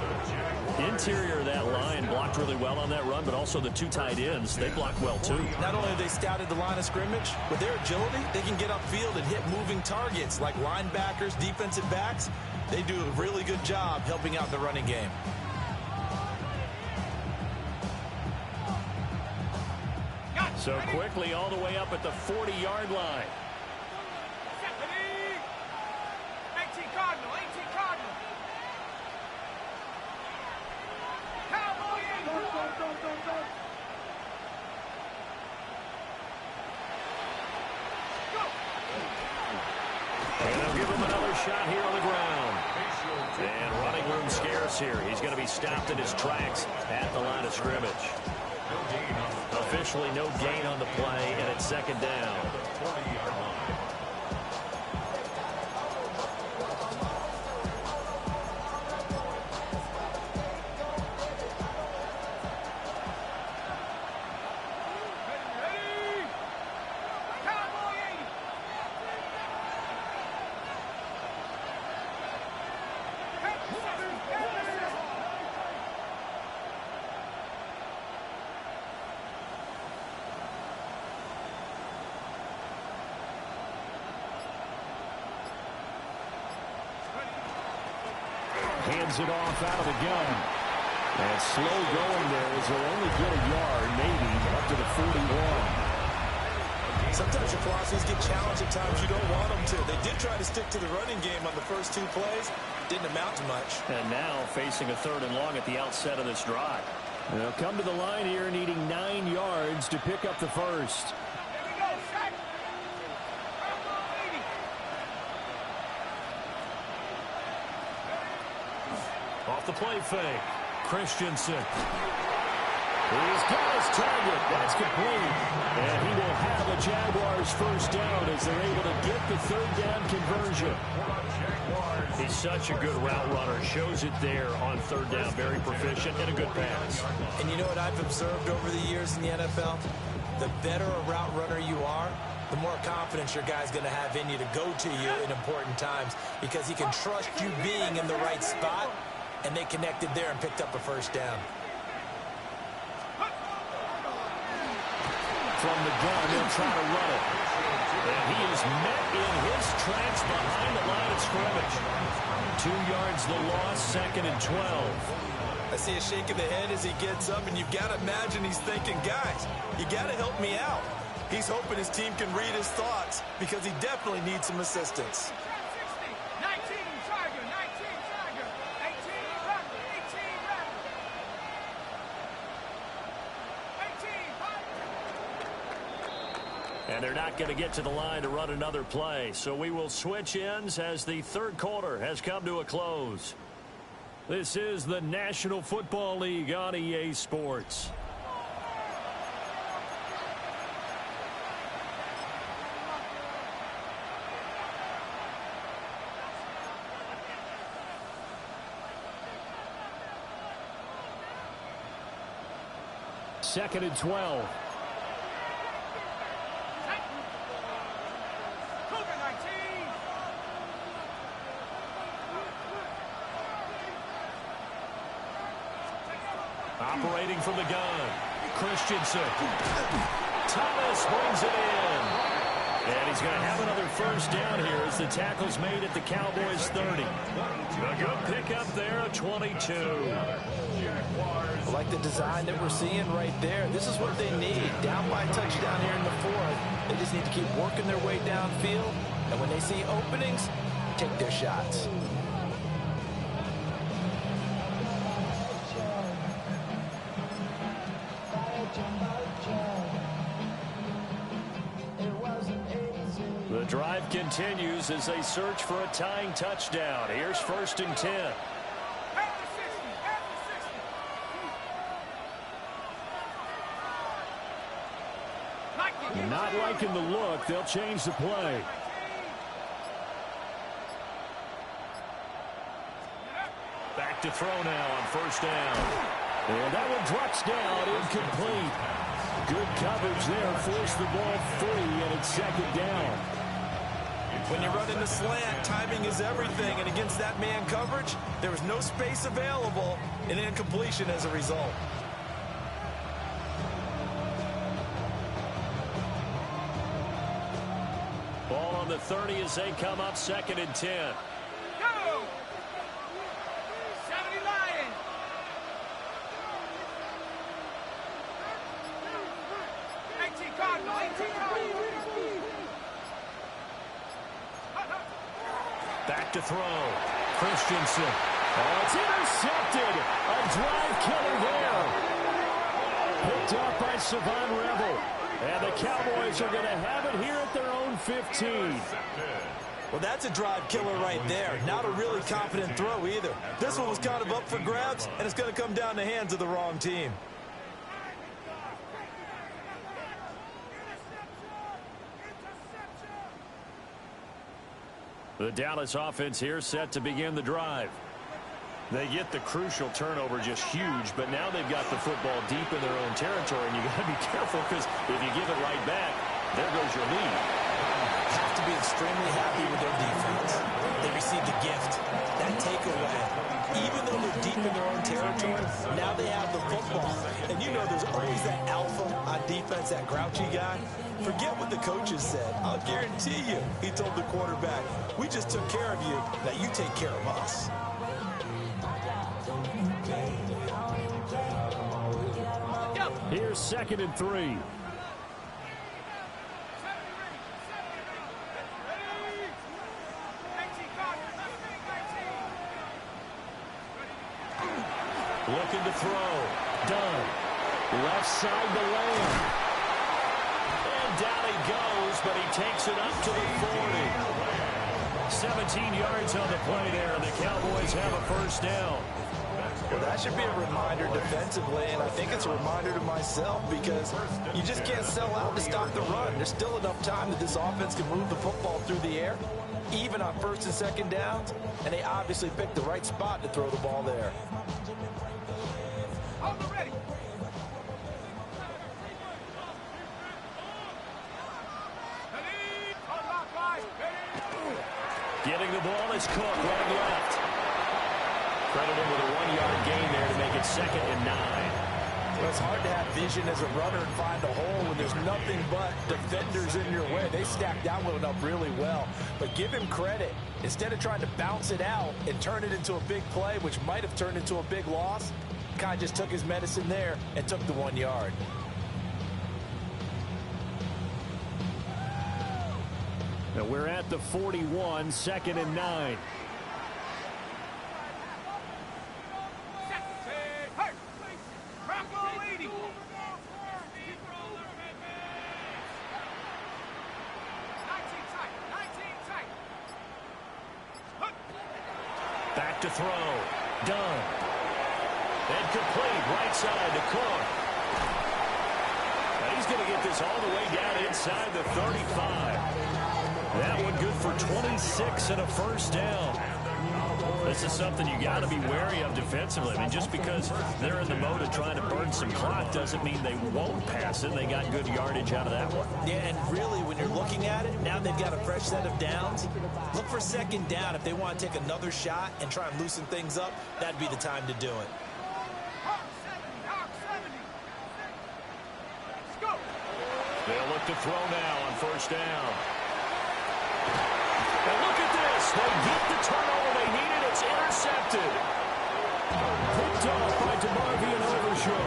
Interior of that line blocked really well on that run, but also the 2 tight ends, they blocked well too. Not only have they scouted the line of scrimmage, with their agility, they can get upfield and hit moving targets like linebackers, defensive backs. They do a really good job helping out the running game. So quickly all the way up at the 40-yard line. And they'll give him another shot here on the ground. And running room scarce here. He's going to be stopped in his tracks at the line of scrimmage. Officially no gain on the play, and it's 2nd down. Hands it off out of the gun. And slow going there as they'll only get a yard, maybe, up to the 41. Sometimes your philosophies get challenged at times you don't want them to. They did try to stick to the running game on the first 2 plays. Didn't amount to much. And now facing a 3rd and long at the outset of this drive. They'll come to the line here needing 9 yards to pick up the first. Off the play fake. Christensen. He's got his target. That's complete. And he will have a Jaguars first down as they're able to get the 3rd down conversion. He's such a good route runner. Shows it there on 3rd down. Very proficient and a good pass. And you know what I've observed over the years in the NFL? The better a route runner you are, the more confidence your guy's going to have in you to go to you in important times because he can trust you being in the right spot. And they connected there and picked up a first down. from the gun. They'll try to run it. And he is met in his tracks behind the line of scrimmage. 2 yards the loss, 2nd and 12. I see a shake of the head as he gets up, and you've got to imagine he's thinking, guys, you got to help me out. He's hoping his team can read his thoughts because he definitely needs some assistance. 19 Tiger, 19 Tiger, 18 Raptor, 18 Raptor, 18 Raptor. And they're not going to get to the line to run another play. So we will switch ends as the third quarter has come to a close. This is the National Football League on EA Sports. Second and 12. Operating from the gun. Christensen. Thomas brings it in. And he's going to have another first down here as the tackle's made at the Cowboys 30. A good pickup there, a 22. I like the design that we're seeing right there. This is what they need. Down by a touchdown here in the fourth. They just need to keep working their way downfield. And when they see openings, take their shots. The drive continues as they search for a tying touchdown. Here's 1st and 10. Not liking the look. They'll change the play. Back to throw now on 1st down. And that one drops down, incomplete. Good coverage there. Forced the ball free, and it's 2nd down. When you run in the slant, timing is everything. And against that man coverage, there was no space available, and incompletion as a result. Ball on the 30 as they come up 2nd and 10. Go! 70 Lions. Back to throw. Christensen. Oh, it's intercepted. A drive killer there. Picked up by Savon Rebel. And the Cowboys are going to have it here at their own 15. Well, that's a drive killer right there. Not a really confident throw either. This one was kind of up for grabs, and it's going to come down the hands of the wrong team. The Dallas offense here set to begin the drive. They get the crucial turnover, just huge, but now they've got the football deep in their own territory, and you got to be careful because if you give it right back, there goes your lead. Have to be extremely happy with their defense. They received a gift, that takeaway. Even though they're deep in their own territory, now they have the football. And you know there's always that alpha on defense, that grouchy guy. Forget what the coaches said. I'll guarantee you, he told the quarterback, we just took care of you, now you take care of us. Here's 2nd and 3. Looking to throw. Done. Left side to Lamb. And down he goes, but he takes it up to the 40. 17 yards on the play there, and the Cowboys have a first down. Well, that should be a reminder defensively, and I think it's a reminder to myself because you just can't sell out to stop the run. There's still enough time that this offense can move the football through the air, even on 1st and 2nd downs, and they obviously picked the right spot to throw the ball there. Getting the ball is Cook, right left. Credited with a 1-yard gain there to make it 2nd and 9. Well, it's hard to have vision as a runner and find a hole when there's nothing but defenders in your way. They stacked that one up really well. But give him credit. Instead of trying to bounce it out and turn it into a big play, which might have turned into a big loss, kind of just took his medicine there and took the 1 yard. Now we're at the 41, 2nd and 9. Back to throw. Done. And complete. Right side to Cook. Now he's going to get this all the way down inside the 35. That one good for 26 and a first down. This is something you got to be wary of defensively. I mean, just because they're in the mode of trying to burn some clock doesn't mean they won't pass it. They got good yardage out of that one. Yeah, and really, when you're looking at it, now they've got a fresh set of downs. Look for second down. If they want to take another shot and try and loosen things up, that'd be the time to do it. They'll look to throw now on first down. And look at this. They get the turnover they needed. It's intercepted. Picked off by DeMarvion Overshow.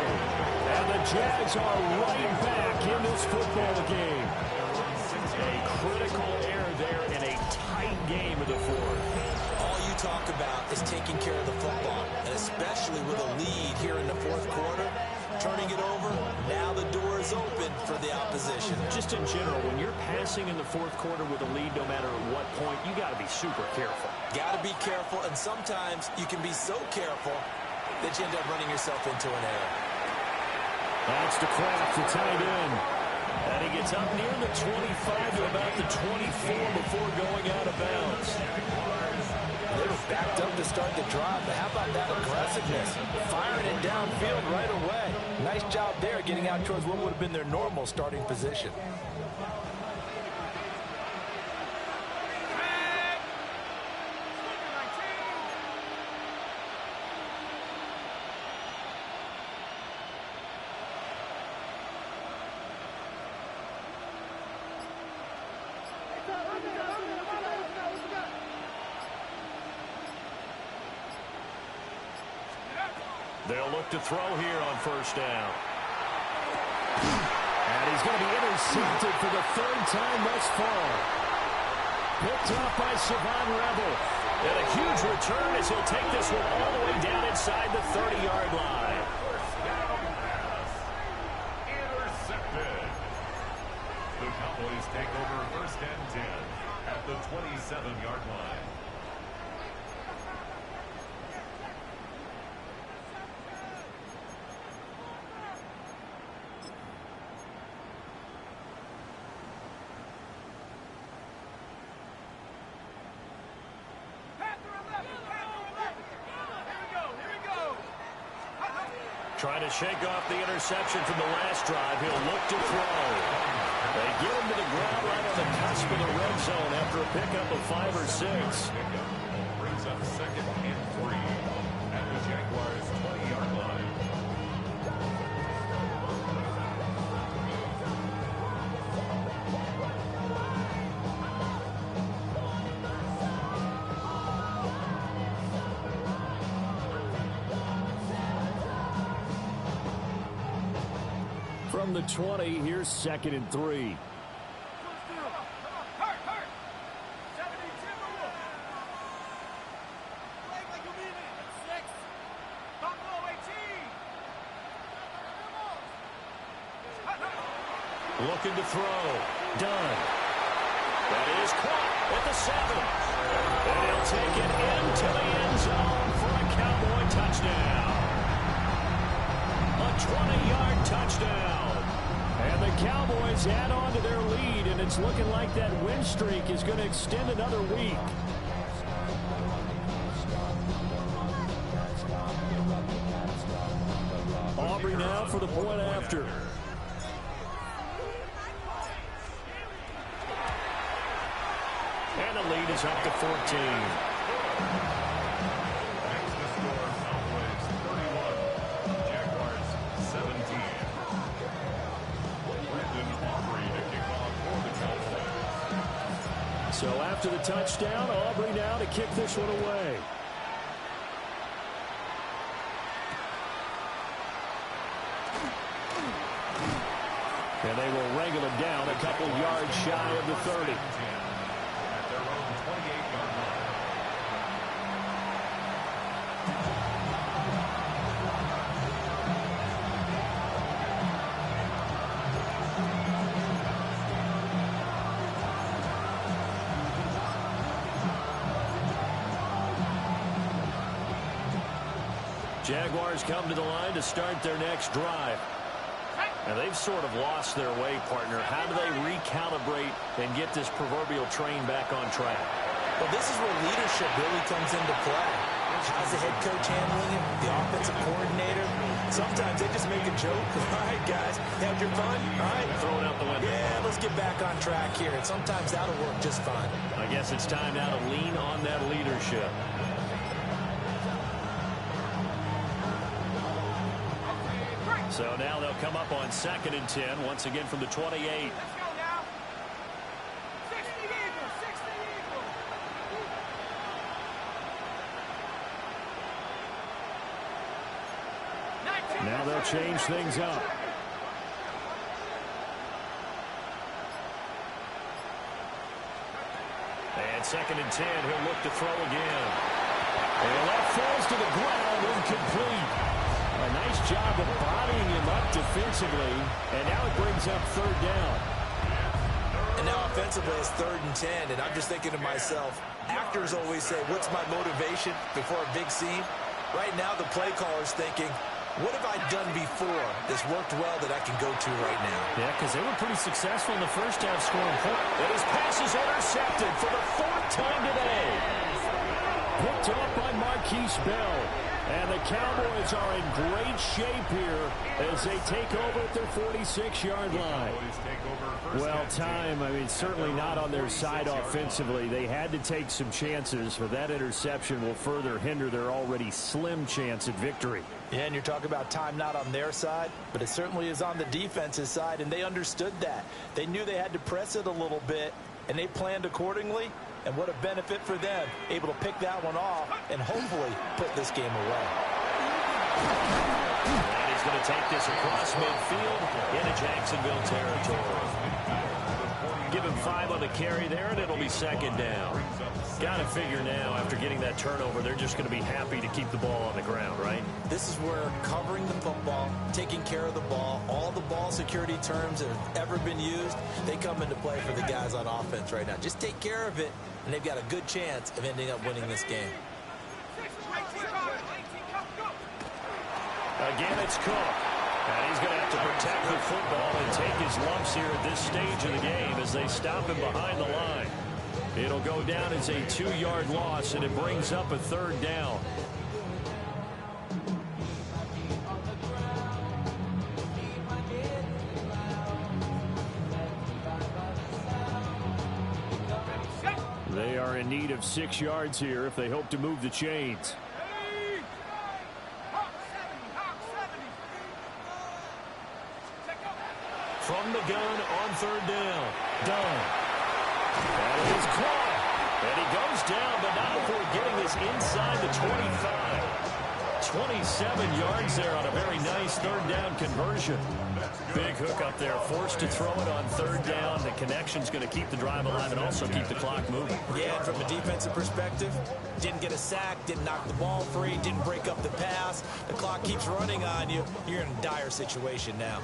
And the Jags are right back in this football game. A critical error there in a tight game of the fourth. All you talk about is taking care of the football, and especially with a lead here in the fourth quarter. Turning it over, now the door is open for the opposition. Just in general, when you're passing in the fourth quarter with a lead, no matter at what point, you got to be super careful. Got to be careful, and sometimes you can be so careful that you end up running yourself into an error. That's the Kraft, the tight end. And he gets up near the 25 to about the 24 before going out of bounds. They were backed up to start the drive, but how about that aggressiveness? Firing it downfield right away. Nice job there getting out towards what would have been their normal starting position. They'll look to throw here on first down. And he's going to be intercepted for the third time thus far. Picked off by Savon Rebel. And a huge return as he'll take this one all the way down inside the 30-yard line. Intercepted. The Cowboys take over first and 10 at the 27-yard line. Trying to shake off the interception from the last drive. He'll look to throw. They get him to the ground right on the cusp of the red zone after a pickup of 5 or 6. Brings up second and 3 at the Jaguars' 20-yard line. From the 20, here's 2nd and 3. Looking to throw. Done. That is caught at the 7. And he'll take it into the end zone for a Cowboy touchdown. A 20-yard touchdown. And the Cowboys add on to their lead, and it's looking like that win streak is going to extend another week. Aubrey now for the point after. And the lead is up to 14. Jaguars 17. So after the touchdown, Aubrey now to kick this one away. And they will wrangle him down a couple yards shy of the 30. At their own 28-yard line. Jaguars come to the line to start their next drive. And they've sort of lost their way, partner. How do they recalibrate and get this proverbial train back on track? Well, this is where leadership really comes into play. How's the head coach handling it? The offensive coordinator? Sometimes they just make a joke. All right, guys, had your fun? All right. Throw it out the window. Yeah, let's get back on track here. And sometimes that'll work just fine. I guess it's time now to lean on that leadership. So now they'll come up on 2nd and 10, once again from the 28. Let's go now. 60 Eagles, 60 Eagles. Now they'll change things up. And 2nd and 10, he'll look to throw again. And that falls to the ground, incomplete. A nice job of bodying him up defensively, and now it brings up 3rd down. And now offensively it's 3rd and 10, and I'm just thinking to myself, actors always say, what's my motivation before a big scene? Right now the play caller's thinking, what have I done before that's worked well that I can go to right now? Yeah, because they were pretty successful in the first half scoring points. And his pass is intercepted for the 4th time today. Picked up by Marquise Bell. And the Cowboys are in great shape here as they take over at their 46-yard line. Well, time, I mean, certainly not on their side offensively. They had to take some chances, but that interception will further hinder their already slim chance at victory. Yeah, and you're talking about time not on their side, but it certainly is on the defense's side, and they understood that. They knew they had to press it a little bit, and they planned accordingly. And what a benefit for them, able to pick that one off and hopefully put this game away. And he's going to take this across midfield into Jacksonville territory. Give him 5 on the carry there, and it'll be 2nd down. Got to figure now, after getting that turnover, they're just going to be happy to keep the ball on the ground, right? This is where covering the football, taking care of the ball, all the ball security terms that have ever been used, they come into play for the guys on offense right now. Just take care of it, and they've got a good chance of ending up winning this game. Again, it's Cook. And he's going to have to protect the football and take his lumps here at this stage of the game as they stop him behind the line. It'll go down as a 2-yard loss, and it brings up a 3rd down. They are in need of 6 yards here if they hope to move the chains. From the gun on 3rd down. Done. That is caught. And he goes down, but not before getting this inside the 25. 27 yards there on a very nice 3rd down conversion. Big hook up there, forced to throw it on 3rd down. The connection's going to keep the drive alive and also keep the clock moving. Yeah, and from a defensive perspective, didn't get a sack, didn't knock the ball free, didn't break up the pass. The clock keeps running on you. You're in a dire situation now.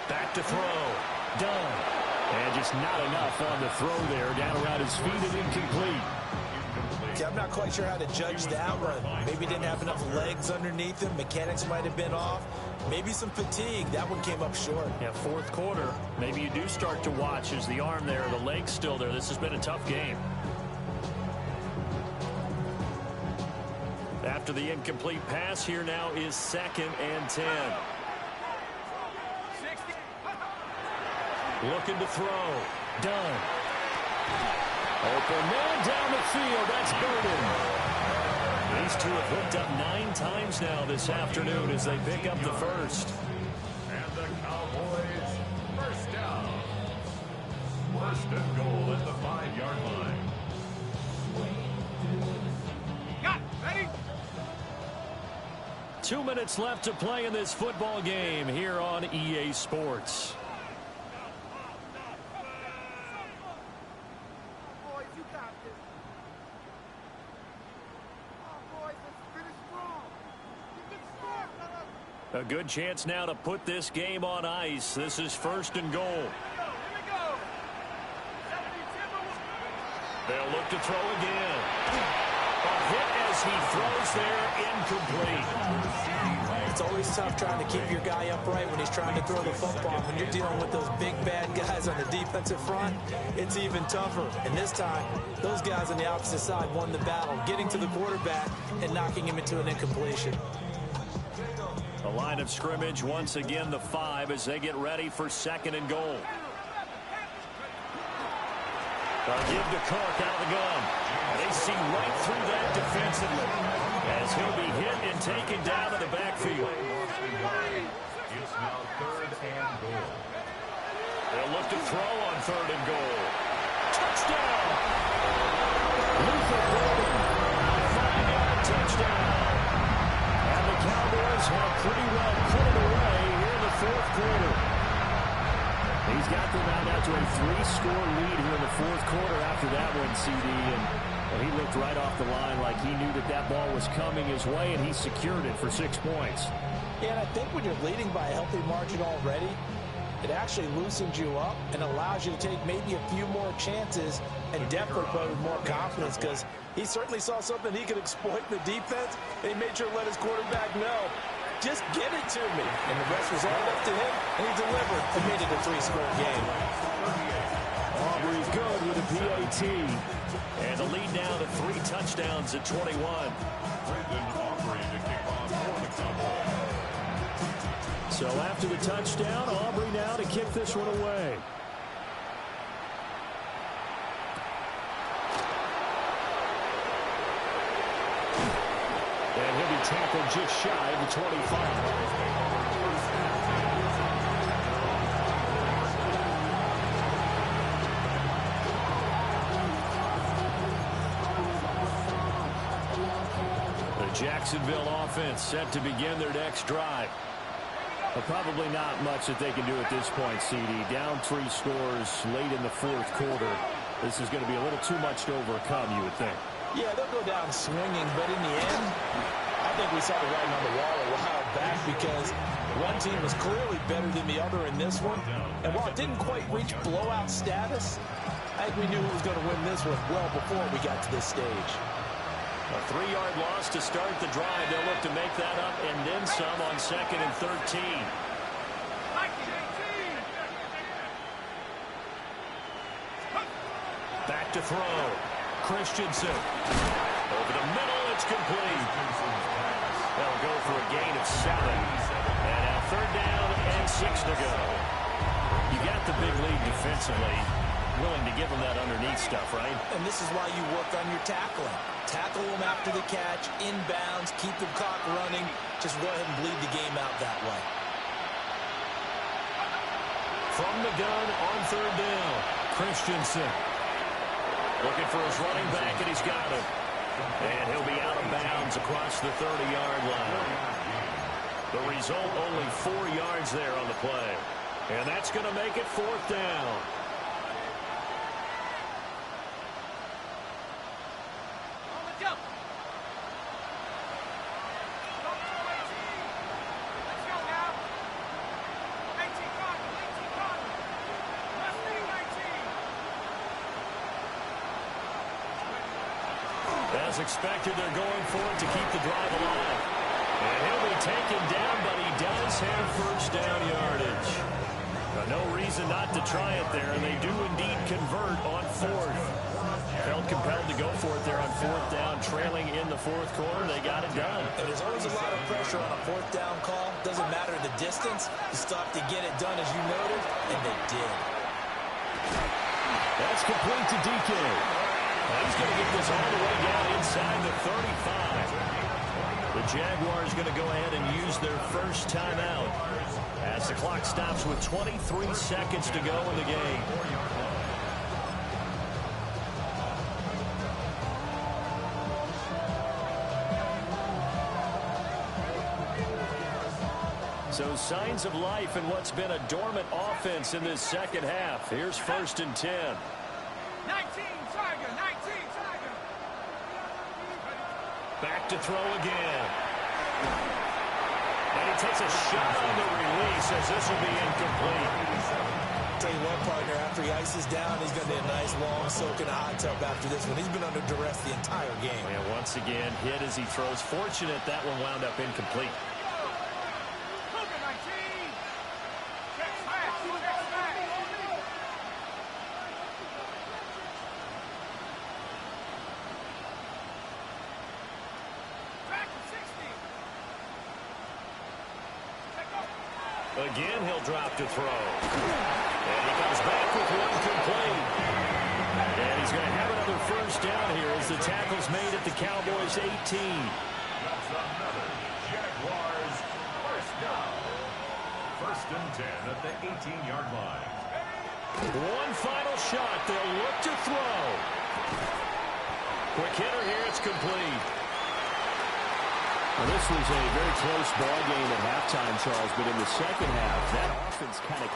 Back to throw. Done. And just not enough on the throw there. Down around his feet and incomplete. Yeah, I'm not quite sure how to judge that one. Maybe didn't have enough legs underneath him. Mechanics might have been off. Maybe some fatigue. That one came up short. Yeah, 4th quarter. Maybe you do start to watch as the arm there, the leg's still there. This has been a tough game. After the incomplete pass, here now is 2nd and 10. Looking to throw. Done. Open man down the field. That's Burden. These two have hooked up 9 times now this afternoon as they pick up the first. And the First and goal at the 5-yard line. Got it. Ready? 2 minutes left to play in this football game here on EA Sports. Boys, you got this. Oh, boys, let's finish strong. Keep it strong, fellas. A good chance now to put this game on ice. This is first and goal. Here we go. 70 They'll look to throw again. A hit as he throws there, incomplete. It's always tough trying to keep your guy upright when he's trying to throw the football. When you're dealing with those big, bad guys on the defensive front, it's even tougher. And this time, those guys on the opposite side won the battle, getting to the quarterback and knocking him into an incompletion. The line of scrimmage, once again, the 5 as they get ready for second and goal. They'll give to Kirk out of the gun. They see right through that defensively as he'll be hit and taken down in the backfield. It's now third and goal. They'll look to throw on third and goal. Touchdown! Luther Burden, 5-yard touchdown. And the Cowboys have pretty well put it away here in the fourth quarter. He's got them out now to a 3-score lead here in the fourth quarter after that one, CD. And he looked right off the line like he knew that that ball was coming his way, and he secured it for 6 points. Yeah, and I think when you're leading by a healthy margin already, it actually loosens you up and allows you to take maybe a few more chances and definitely play with more confidence, because he certainly saw something he could exploit in the defense, and he made sure to let his quarterback know, just get it to me. And the rest was all up to him, and he delivered and made it a 3-score game. Aubrey's good with a PAT. And the lead now to 3 touchdowns at 21. Brendan Aubrey to kick off for the Cowboys. So after the touchdown, Aubrey now to kick this one away. And he'll be tackled just shy of the 25. Jacksonville offense set to begin their next drive. But probably not much that they can do at this point, CD. Down 3 scores late in the fourth quarter. This is going to be a little too much to overcome, you would think. Yeah, they'll go down swinging, but in the end, I think we saw the writing on the wall a while back, because one team was clearly better than the other in this one. And while it didn't quite reach blowout status, I think we knew who was going to win this one well before we got to this stage. A 3-yard loss to start the drive. They'll look to make that up and then some on 2nd and 13. Back to throw. Christensen. Over the middle, it's complete. They'll go for a gain of 7. And now 3rd down and 6 to go. You got the big lead defensively. Willing to give them that underneath stuff, right? And this is why you work on your tackling. Tackle them after the catch, inbounds, keep the clock running. Just go ahead and bleed the game out that way. From the gun on 3rd down, Christensen. Looking for his running back, and he's got him. And he'll be out of bounds across the 30-yard line. The result, only 4 yards there on the play. And that's going to make it 4th down. As expected, they're going for it to keep the drive alive. And he'll be taken down, but he does have first down yardage. No reason not to try it there, and they do indeed convert on 4th. Felt compelled to go for it there on 4th down, trailing in the 4th quarter. They got it done. And there's always a lot of pressure on a 4th down call. Doesn't matter the distance. You still have to get it done, as you noted, and they did. That's complete to DK. He's going to get this all the way down inside the 35. The Jaguars going to go ahead and use their first timeout as the clock stops with 23 seconds to go in the game. So signs of life in what's been a dormant offense in this second half. Here's 1st and 10. 19, Tiger, 19, Tiger. Back to throw again. And he takes a shot on the release as this will be incomplete. Tell you what, partner, after he ices down, he's going to be a nice, long soak in a hot tub after this one. He's been under duress the entire game. And once again, hit as he throws. Fortunate that one wound up incomplete. Cougar, 19. Check smash, check smash. Back to 60. Check up. Again, he'll drop to throw. And he comes back with one complete. And he's going to have another first down here as the tackle's made at the Cowboys' 18. That's another Jaguars first down. 1st and 10 at the 18-yard line. One final shot. They'll look to throw. Quick hitter here. It's complete. Well, this was a very close ball game at halftime, Charles, but in the second half, that offense kind of